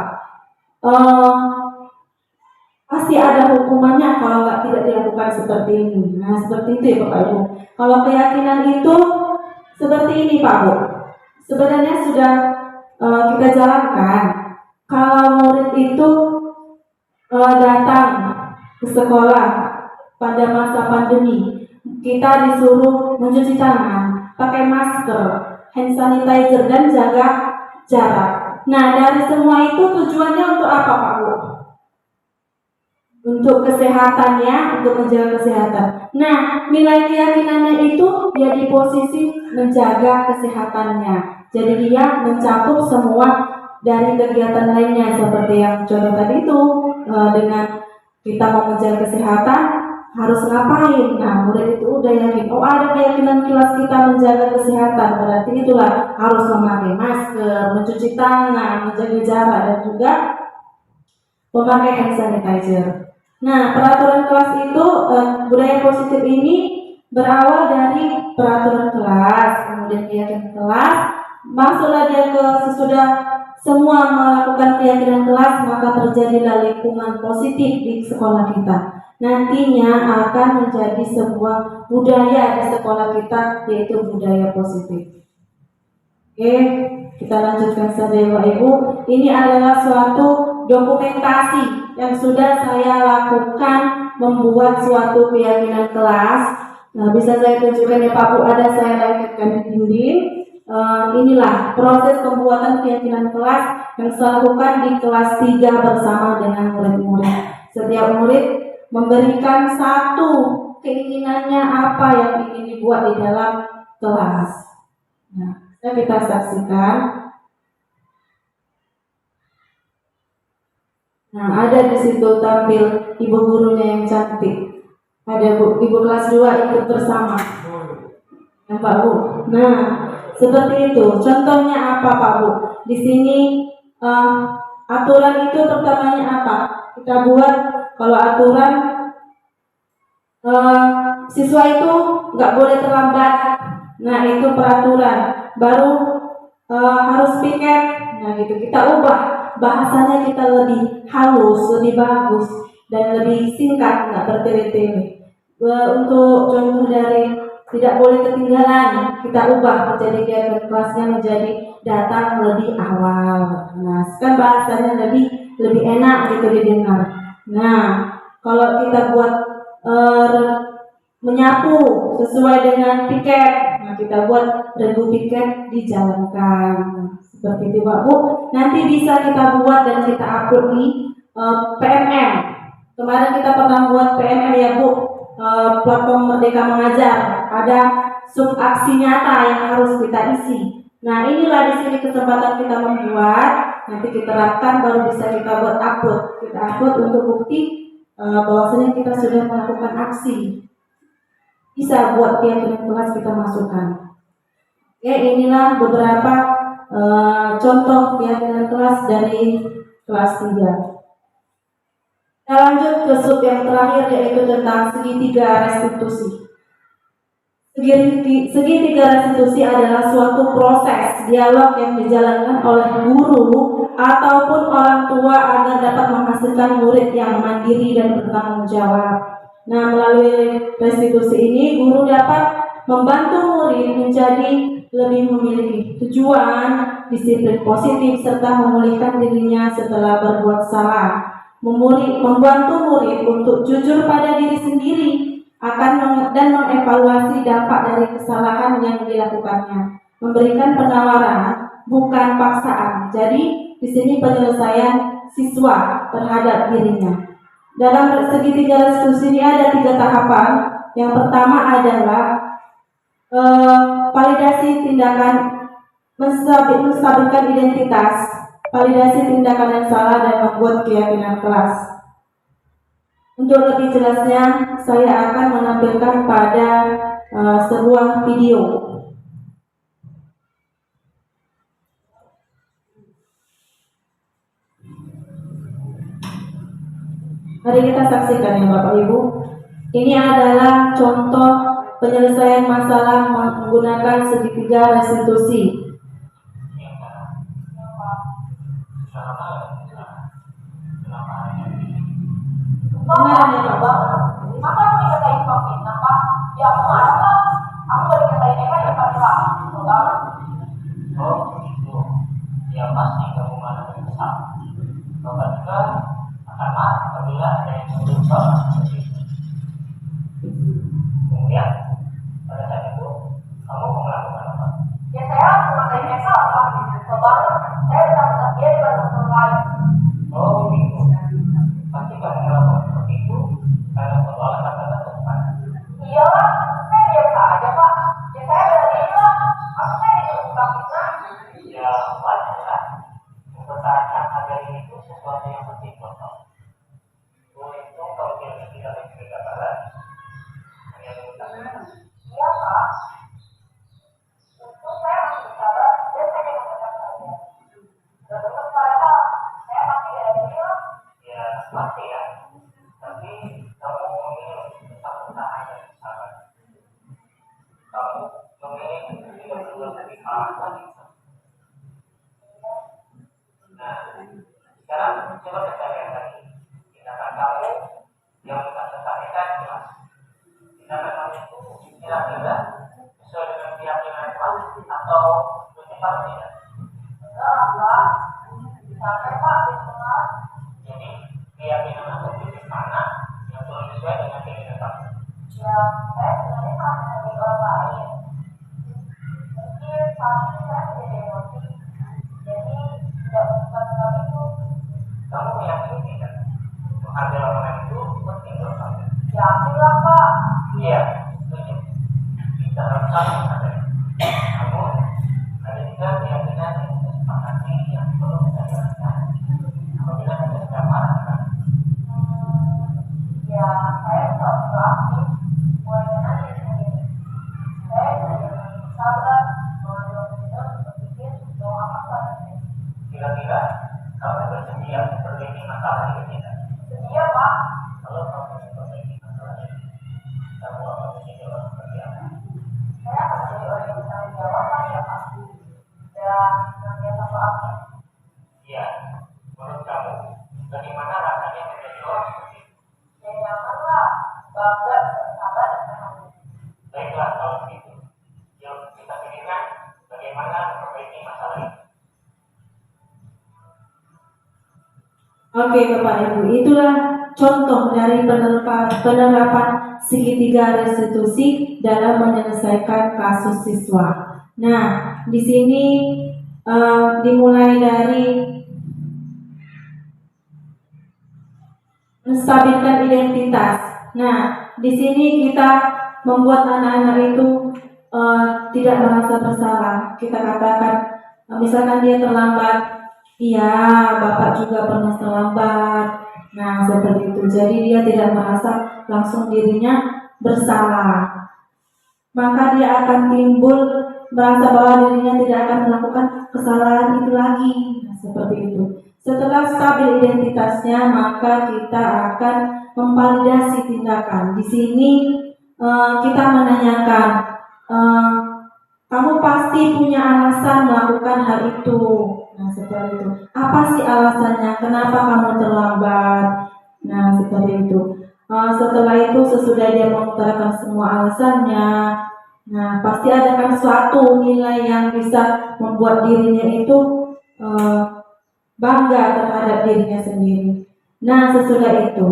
Pasti ada hukumannya kalau tidak dilakukan seperti ini. Nah, seperti itu ya Bapak Ibu. Kalau keyakinan itu seperti ini Pak Bu. Sebenarnya sudah kita jalankan. Kalau murid itu datang ke sekolah pada masa pandemi, kita disuruh mencuci tangan, pakai masker, hand sanitizer, dan jaga jarak. Nah, dari semua itu tujuannya untuk apa Pak Bu? Untuk kesehatannya, untuk menjaga kesehatan. Nah, nilai keyakinannya itu dia di posisi menjaga kesehatannya. Jadi dia mencakup semua dari kegiatan lainnya seperti yang contoh tadi itu, dengan kita mau menjaga kesehatan harus ngapain. Nah, murid itu udah yakin, oh ada keyakinan kelas kita menjaga kesehatan, berarti itulah harus memakai masker, mencuci tangan, menjaga jarak, dan juga memakai hand sanitizer. Nah, peraturan kelas itu, budaya positif ini berawal dari peraturan kelas, kemudian keyakinan kelas, masuklah dia ke sesudah semua melakukan keyakinan kelas, maka terjadilah lingkungan positif di sekolah kita. Nantinya akan menjadi sebuah budaya di sekolah kita, yaitu budaya positif. Oke, kita lanjutkan saja Bapak Ibu. Ini adalah suatu dokumentasi yang sudah saya lakukan membuat suatu keyakinan kelas. Nah, bisa saya tunjukkan ya Pak Bu, ada saya lakukan di dinding. Inilah proses pembuatan keyakinan kelas yang saya lakukan di kelas 3 bersama dengan murid-murid. Setiap murid memberikan satu keinginannya apa yang ingin dibuat di dalam kelas. Nah, kita saksikan. Nah, ada di situ tampil ibu gurunya yang cantik. Ada ibu kelas 2 ikut bersama. Ya Pak Bu. Nah, seperti itu. Contohnya apa Pak Bu? Di sini aturan itu pertamanya apa? Kita buat kalau aturan siswa itu nggak boleh terlambat. Nah, itu peraturan. Baru harus piket. Nah, gitu. Kita ubah bahasanya, kita lebih halus, lebih bagus, dan lebih singkat, nggak bertele-tele. Untuk contoh dari tidak boleh ketinggalan, kita ubah menjadi kegiatan kelasnya menjadi datang lebih awal. Nah, kan bahasanya lebih enak gitu didengar. Nah, kalau kita buat menyapu sesuai dengan piket, nah kita buat regu piket dijalankan. Seperti itu Pak Bu. Nanti bisa kita buat dan kita upload di PMM. Kemarin kita pernah buat PMM ya Bu, platform Merdeka Mengajar. Ada sub aksi nyata yang harus kita isi. Nah, inilah di sini kesempatan kita membuat. Nanti kita terapkan, baru bisa kita buat upload. Kita upload untuk bukti bahwasanya kita sudah melakukan aksi. Bisa buat keyakinan kelas kita masukkan. Oke, inilah beberapa contoh keyakinan kelas dari kelas 3. Kita lanjut ke sub yang terakhir, yaitu tentang segitiga restitusi. Segitiga restitusi adalah suatu proses dialog yang dijalankan oleh guru ataupun orang tua agar dapat menghasilkan murid yang mandiri dan bertanggung jawab. Nah, melalui restitusi ini guru dapat membantu murid menjadi lebih memiliki tujuan, disiplin positif, serta memulihkan dirinya setelah berbuat salah. Membantu murid untuk jujur pada diri sendiri dan mengevaluasi dampak dari kesalahan yang dilakukannya. Memberikan penawaran, bukan paksaan. Jadi di sini penyelesaian siswa terhadap dirinya. Dalam segitiga restitusi ini ada 3 tahapan. Yang pertama adalah validasi tindakan menstabilkan identitas, validasi tindakan yang salah dan membuat keyakinan kelas. Untuk lebih jelasnya, saya akan menampilkan pada sebuah video. Mari kita saksikan ya Bapak Ibu. Ini adalah contoh penyelesaian masalah menggunakan segitiga restitusi. Benar ya Pak? Maka aku dikatain pemfitnah Pak. Ya aku marah Pak. Aku dari katain Eka ya Pak. Banget. Oh begitu. Ya pasti kamu marah dan kesal. Bapak juga akan marah apabila ada yang mencoba seperti itu. Kemudian pada saat itu kamu mau melakukan apa? Ya saya mengatain Eka Pak. Banget. Saya tetap dia di tempat lain. Oh begitu. Pasti kamu melakukan seperti itu karena suatu alasan tertentu kan? Iya Pak. Saya biasa aja Pak. Ya saya berani lah. Aku saya ditutup fitnah. Ya wajar lah. Mempertahankan harga diri itu sesuatu yang penting buat kamu. Untuk kamu tidak mencurigakan balas, hanya menggunakan. Iya Pak. Untuk saya masih bersabar dan saya tidak saja. Dan untuk saya Pak, saya pasti bela diri lah. Ya pasti ya. Tapi kamu memilih tetap bertahan dan bersabar. Kamu memilih tidak berbuat lebih parah lagi. Nah, sekarang coba kita lihat lagi. Tindakan kamu yang bukan terkaitan jelas. Tindakan kamu itu kira-kira sesuai dengan keyakinan kelas atau bersifat tidak. Enggak Pak. Sampai Pak di tengah. Jadi keyakinan atau prinsip mana yang perlu sesuai dengan keinginan kamu. Ya, saya sebenarnya sangat mengerti orang lain. Mungkin saat ini saya menjadi emosi. Jadi tidak menyukai hal itu. Kamu meyakini tidak? Menghargai orang lain itu penting buat kamu. Yakin lah Pak. Iya, setuju. Kita harus saling menghargai. Namun, ada juga keyakinan yang kita sepakati yang perlu kita jalankan. Apabila kita sedang marah, kan? Ya, saya tetap proaktif. Mulai dengan diri sendiri. Saya belajar lebih sabar, mengambil keputusan, berpikir, mau apa saja. Kira-kira kamu bersedia memperbaiki masalah ini tidak? Sedia Pak. Kalau kamu memperbaiki masalah ini, kamu akan menjadi orang seperti apa? Saya akan menjadi orang yang bertanggung jawab Pak ya Pak. Dan senantiasa proaktif. Iya, menurut kamu, bagaimana rasanya menjadi orang seperti itu? Ya nyaman lah, bangga, sabar dan tenang. Baiklah kalau begitu. Yuk kita pikirkan bagaimana memperbaiki masalah ini. Oke Bapak Ibu, itulah contoh dari penerapan segitiga restitusi dalam menyelesaikan kasus siswa. Nah, di sini dimulai dari menstabilkan identitas. Nah, di sini kita membuat anak-anak itu tidak merasa bersalah. Kita katakan, misalkan dia terlambat. Iya, Bapak juga pernah terlambat. Nah, seperti itu. Jadi dia tidak merasa langsung dirinya bersalah. Maka dia akan timbul merasa bahwa dirinya tidak akan melakukan kesalahan itu lagi. Nah, seperti itu. Setelah stabil identitasnya, maka kita akan memvalidasi tindakan. Di sini kita menanyakan, kamu pasti punya alasan melakukan hal itu. Nah, seperti itu. Apa sih alasannya? Kenapa kamu terlambat? Nah, seperti itu. Setelah itu, sesudah dia mengutarakan semua alasannya, nah, pasti ada kan suatu nilai yang bisa membuat dirinya itu bangga terhadap dirinya sendiri. Nah, sesudah itu,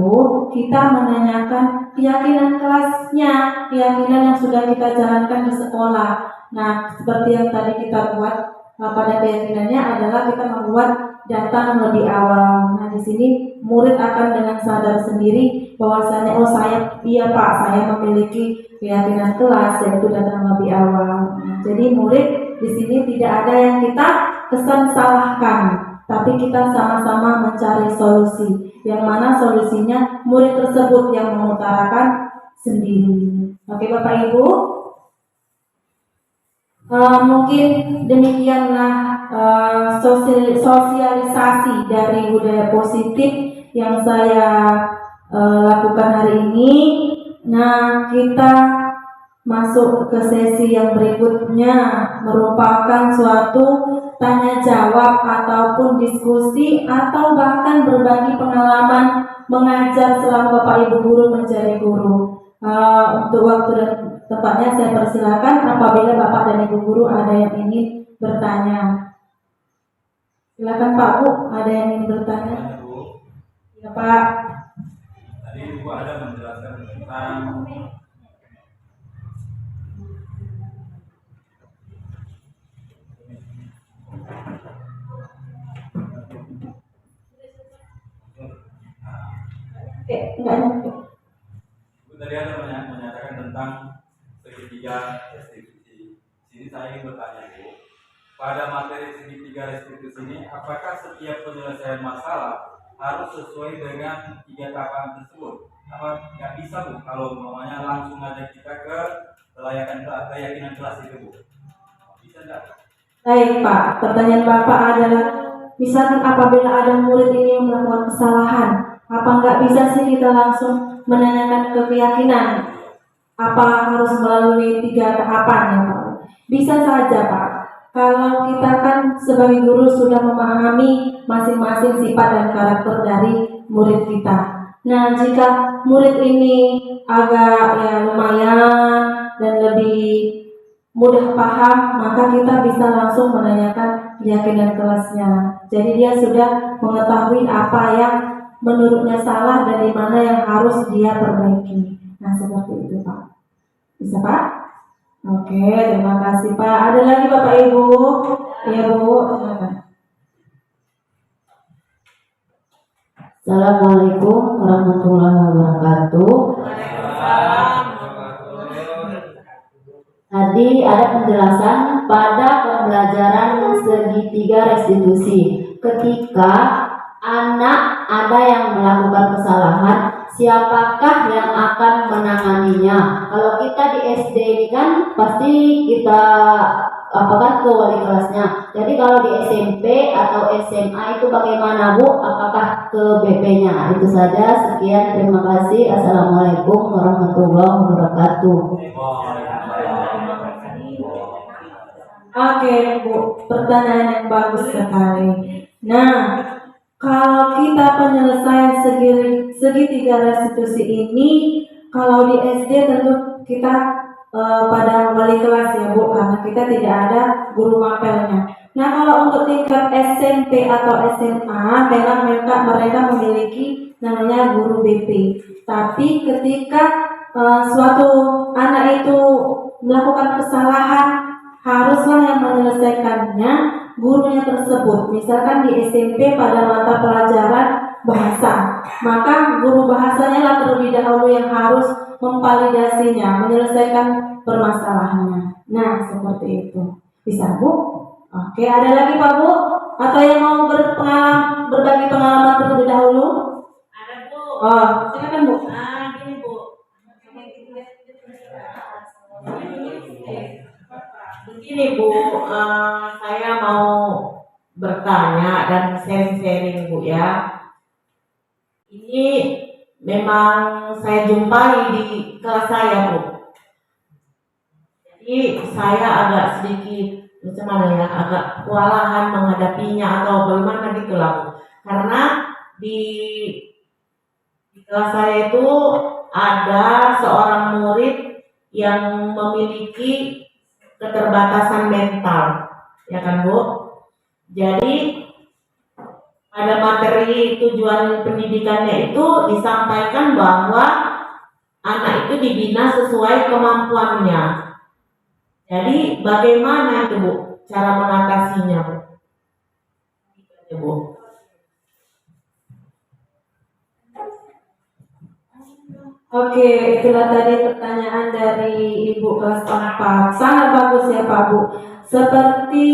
kita menanyakan keyakinan kelasnya, keyakinan yang sudah kita jalankan di sekolah. Nah, seperti yang tadi kita buat, pada keyakinannya adalah kita membuat datang lebih awal. Nah, di sini murid akan dengan sadar sendiri bahwasanya iya Pak, saya memiliki keyakinan kelas yaitu datang lebih awal. Nah, jadi murid di sini tidak ada yang kita kesan salahkan, tapi kita sama-sama mencari solusi. Yang mana solusinya murid tersebut yang mengutarakan sendiri. Oke Bapak Ibu, mungkin demikianlah sosialisasi dari budaya positif yang saya lakukan hari ini. Nah, kita masuk ke sesi yang berikutnya, merupakan suatu tanya jawab ataupun diskusi atau bahkan berbagi pengalaman mengajar selama Bapak Ibu guru menjadi guru. Untuk waktu dan tempatnya saya persilakan apabila Bapak dan Ibu guru ada yang ingin bertanya. Silakan Pak Bu, ada yang ingin bertanya? Ya Pak. Tadi Ibu ada menjelaskan tentang Enggak nyampe. Ibu tadi ada menyatakan tentang segitiga restitusi. Sini saya ingin bertanya Bu, pada materi segitiga restitusi ini, apakah setiap penyelesaian masalah harus sesuai dengan 3 tahapan tersebut? Apa nggak bisa Bu kalau namanya langsung aja kita ke keyakinan kelas itu Bu? Bisa nggak? Baik Pak, pertanyaan Bapak adalah misalkan apabila ada murid ini yang melakukan kesalahan, apa nggak bisa sih kita langsung menanyakan ke keyakinan? Apa harus melalui 3 tahapan ya Pak? Bisa saja Pak. Kalau kita kan sebagai guru sudah memahami masing-masing sifat dan karakter dari murid kita. Nah, jika murid ini agak ya lumayan dan lebih mudah paham, maka kita bisa langsung menanyakan keyakinan kelasnya. Jadi dia sudah mengetahui apa yang menurutnya salah dan di mana yang harus dia perbaiki. Nah, seperti itu Pak. Bisa Pak? Oke, terima kasih Pak. Ada lagi Bapak Ibu? Iya Bu, silakan. Assalamualaikum warahmatullahi wabarakatuh. Tadi ada penjelasan pada pembelajaran segitiga restitusi. Ketika anak ada yang melakukan kesalahan, siapakah yang akan menanganinya? Kalau kita di SD ini kan pasti kita ke wali kelasnya. Jadi kalau di SMP atau SMA itu bagaimana Bu? Apakah ke BP-nya? Itu saja. Sekian, terima kasih. Assalamualaikum warahmatullahi wabarakatuh. Oke Bu, pertanyaan yang bagus sekali. Nah, kalau kita penyelesaian segitiga restitusi ini, kalau di SD tentu kita pada wali kelas ya Bu, karena kita tidak ada guru mapelnya. Nah, kalau untuk tingkat SMP atau SMA, memang mereka memiliki namanya guru BP. Tapi ketika suatu anak itu melakukan kesalahan, haruslah yang menyelesaikannya gurunya tersebut. Misalkan di SMP pada mata pelajaran bahasa, maka guru bahasanya lah terlebih dahulu yang harus memvalidasinya, menyelesaikan permasalahannya. Nah, seperti itu. Bisa Bu? Oke, ada lagi Pak Bu? Atau yang mau berbagi pengalaman terlebih dahulu? Ada Bu. Oh, silakan Bu. Gini Bu. Begini Bu, saya mau bertanya dan sharing-sharing Bu ya. Ini memang saya jumpai di kelas saya Bu. Jadi saya agak sedikit agak kewalahan menghadapinya atau bagaimana gitu lah Bu. Karena di kelas saya itu ada seorang murid yang memiliki keterbatasan mental, ya kan Bu? Jadi pada materi tujuan pendidikannya itu disampaikan bahwa anak itu dibina sesuai kemampuannya. Jadi bagaimana itu Bu cara mengatasinya Bu? Oke, itulah tadi pertanyaan dari Ibu kelas 4. Sangat bagus ya Pak Bu. Seperti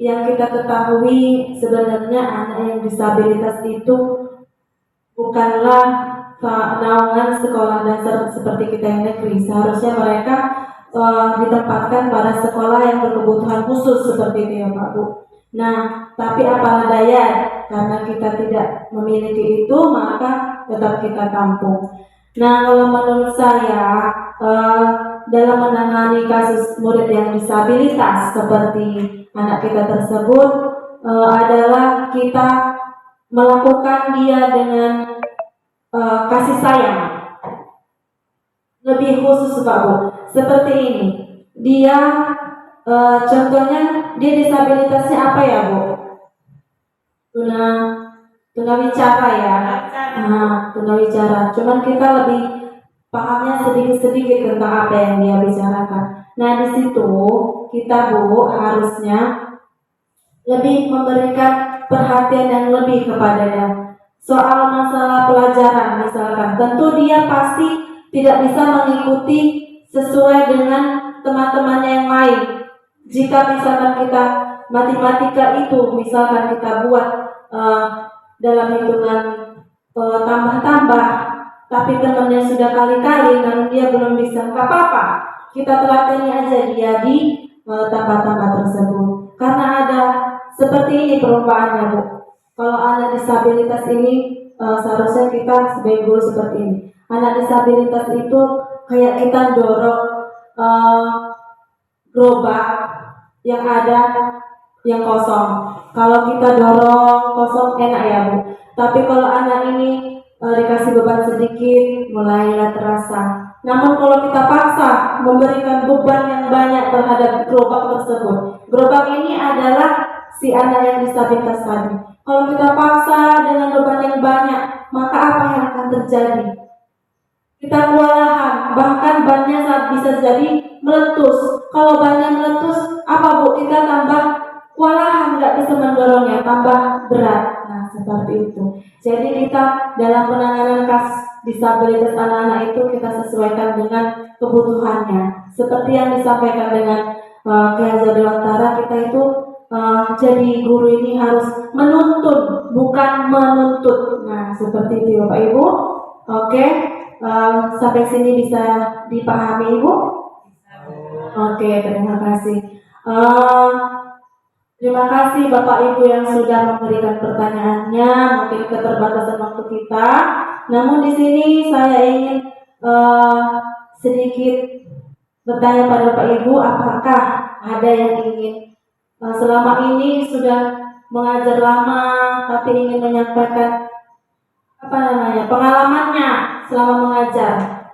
yang kita ketahui, sebenarnya anak yang disabilitas itu bukanlah naungan sekolah dasar seperti kita yang negeri. Seharusnya mereka ditempatkan pada sekolah yang berkebutuhan khusus seperti itu ya Pak Bu. Nah, tapi apalah daya, karena kita tidak memiliki itu, maka tetap kita tampung. Nah, kalau menurut saya dalam menangani kasus murid yang disabilitas seperti anak kita tersebut adalah kita melakukan dia dengan kasih sayang lebih khusus Pak Bu. Seperti ini, dia contohnya dia disabilitasnya apa ya Bu? Tunawicara ya. Nah, tunawicara. Cuman kita lebih pahamnya sedikit-sedikit tentang apa yang dia bicarakan. Nah, di situ kita Bu harusnya lebih memberikan perhatian yang lebih kepadanya. Soal masalah pelajaran misalkan, tentu dia pasti tidak bisa mengikuti sesuai dengan teman-temannya yang lain. Jika misalkan kita matematika itu misalkan kita buat dalam hitungan tambah-tambah, tapi temannya sudah kali-kali dan dia belum bisa, nggak apa-apa, kita telateni aja dia di tambah-tambah tersebut. Karena ada seperti ini perumpamannya Bu. Kalau anak disabilitas ini seharusnya kita sebagai guru seperti ini. Anak disabilitas itu kayak kita dorong gerobak yang ada yang kosong. Kalau kita dorong kosong enak ya Bu. Tapi kalau anak ini dikasih beban sedikit, mulailah terasa. Namun kalau kita paksa memberikan beban yang banyak terhadap gerobak tersebut, gerobak ini adalah si anak yang disabilitas tadi. Kalau kita paksa dengan beban yang banyak, maka apa yang akan terjadi? Kita kewalahan, bahkan bannya saat bisa jadi meletus. Kalau bannya meletus, apa Bu? Kita tambah kewalahan, nggak bisa mendorongnya, tambah berat. Nah, seperti itu. Jadi kita dalam penanganan kasus disabilitas anak-anak itu kita sesuaikan dengan kebutuhannya. Seperti yang disampaikan dengan Ki Haji Dewantara, kita itu jadi guru ini harus menuntun, bukan menuntut. Nah, seperti itu Bapak Ibu. Oke, sampai sini bisa dipahami Ibu? Oke, terima kasih. Terima kasih Bapak Ibu yang sudah memberikan pertanyaannya. Mungkin keterbatasan waktu kita. Namun di sini saya ingin sedikit bertanya pada Bapak Ibu, apakah ada yang ingin selama ini sudah mengajar lama tapi ingin menyampaikan pengalamannya selama mengajar?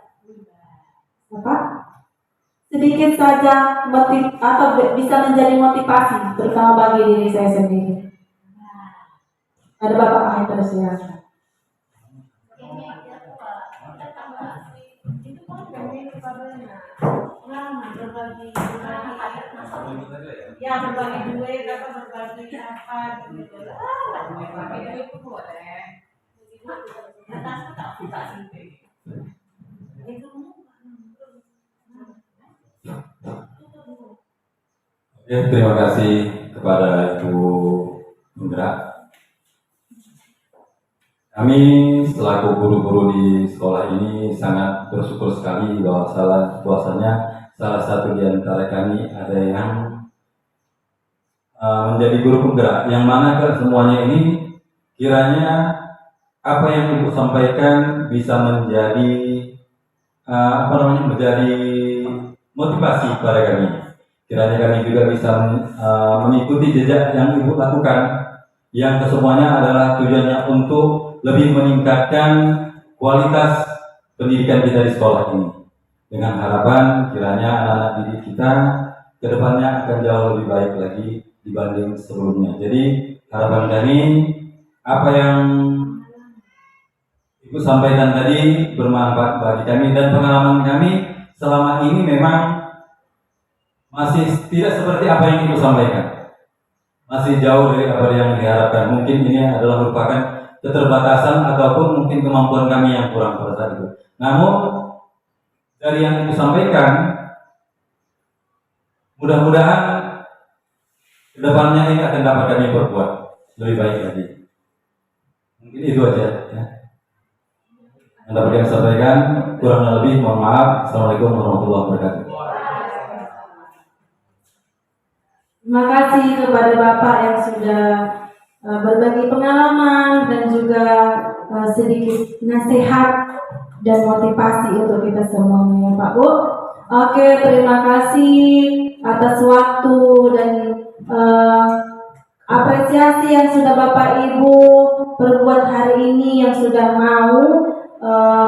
Bapak? Sedikit saja atau bisa menjadi motivasi, terutama bagi diri saya sendiri. Ada Bapak Mahendra silakan. Ya berbagi duit atau berbagi apa gitu. Berbagi duit itu boleh. Atasnya tak buka sih. Ya, terima kasih kepada Ibu Indra. Kami selaku guru-guru di sekolah ini sangat bersyukur sekali bahwasanya salah satu di antara kami ada yang menjadi guru penggerak, yang mana semuanya ini kiranya apa yang Ibu sampaikan bisa menjadi menjadi motivasi pada kami. Kiranya kami juga bisa mengikuti jejak yang Ibu lakukan, yang kesemuanya adalah tujuannya untuk lebih meningkatkan kualitas pendidikan kita di sekolah ini. Dengan harapan kiranya anak-anak didik kita ke depannya akan jauh lebih baik lagi dibanding sebelumnya. Jadi harapan kami, apa yang Ibu sampaikan tadi bermanfaat bagi kami, dan pengalaman kami selama ini memang masih tidak seperti apa yang Ibu sampaikan. Masih jauh dari apa yang diharapkan. Mungkin ini adalah merupakan keterbatasan ataupun mungkin kemampuan kami yang kurang pada saat itu. Namun dari yang Ibu sampaikan, mudah-mudahan kedepannya ini akan dapat kami perbuat lebih baik lagi. Mungkin itu aja ya. Yang dapat kami sampaikan, kurang lebih mohon maaf. Assalamualaikum warahmatullahi wabarakatuh. Terima kasih kepada Bapak yang sudah berbagi pengalaman dan juga sedikit nasihat dan motivasi untuk kita semuanya ya Pak Bu. Oke, terima kasih atas waktu dan apresiasi yang sudah Bapak Ibu perbuat hari ini, yang sudah mau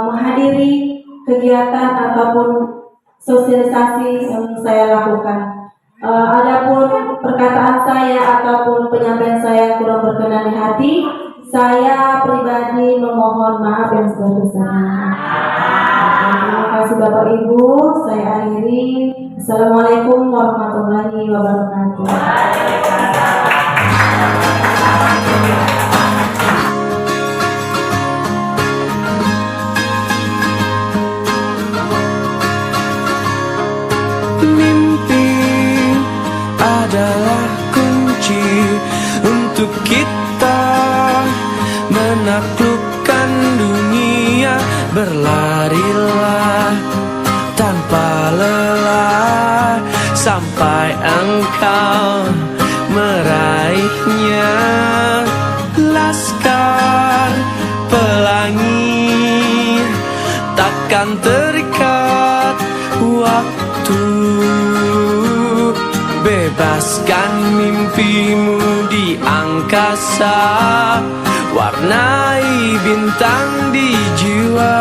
menghadiri kegiatan ataupun sosialisasi yang saya lakukan. Adapun perkataan saya ataupun penyampaian saya kurang berkenan di hati, saya pribadi memohon maaf yang sebesar-besarnya. Terima kasih Bapak Ibu, saya akhiri. Assalamualaikum warahmatullahi wabarakatuh. Adalah kunci untuk kita menaklukkan dunia. Berlarilah tanpa lelah sampai engkau meraihnya. Laskar pelangi takkan terikat waktu. Bebaskan mimpimu di angkasa, warnai bintang di jiwa.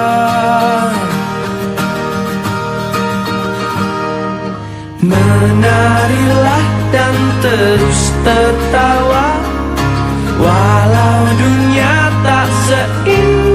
Menarilah dan terus tertawa, walau dunia tak seindah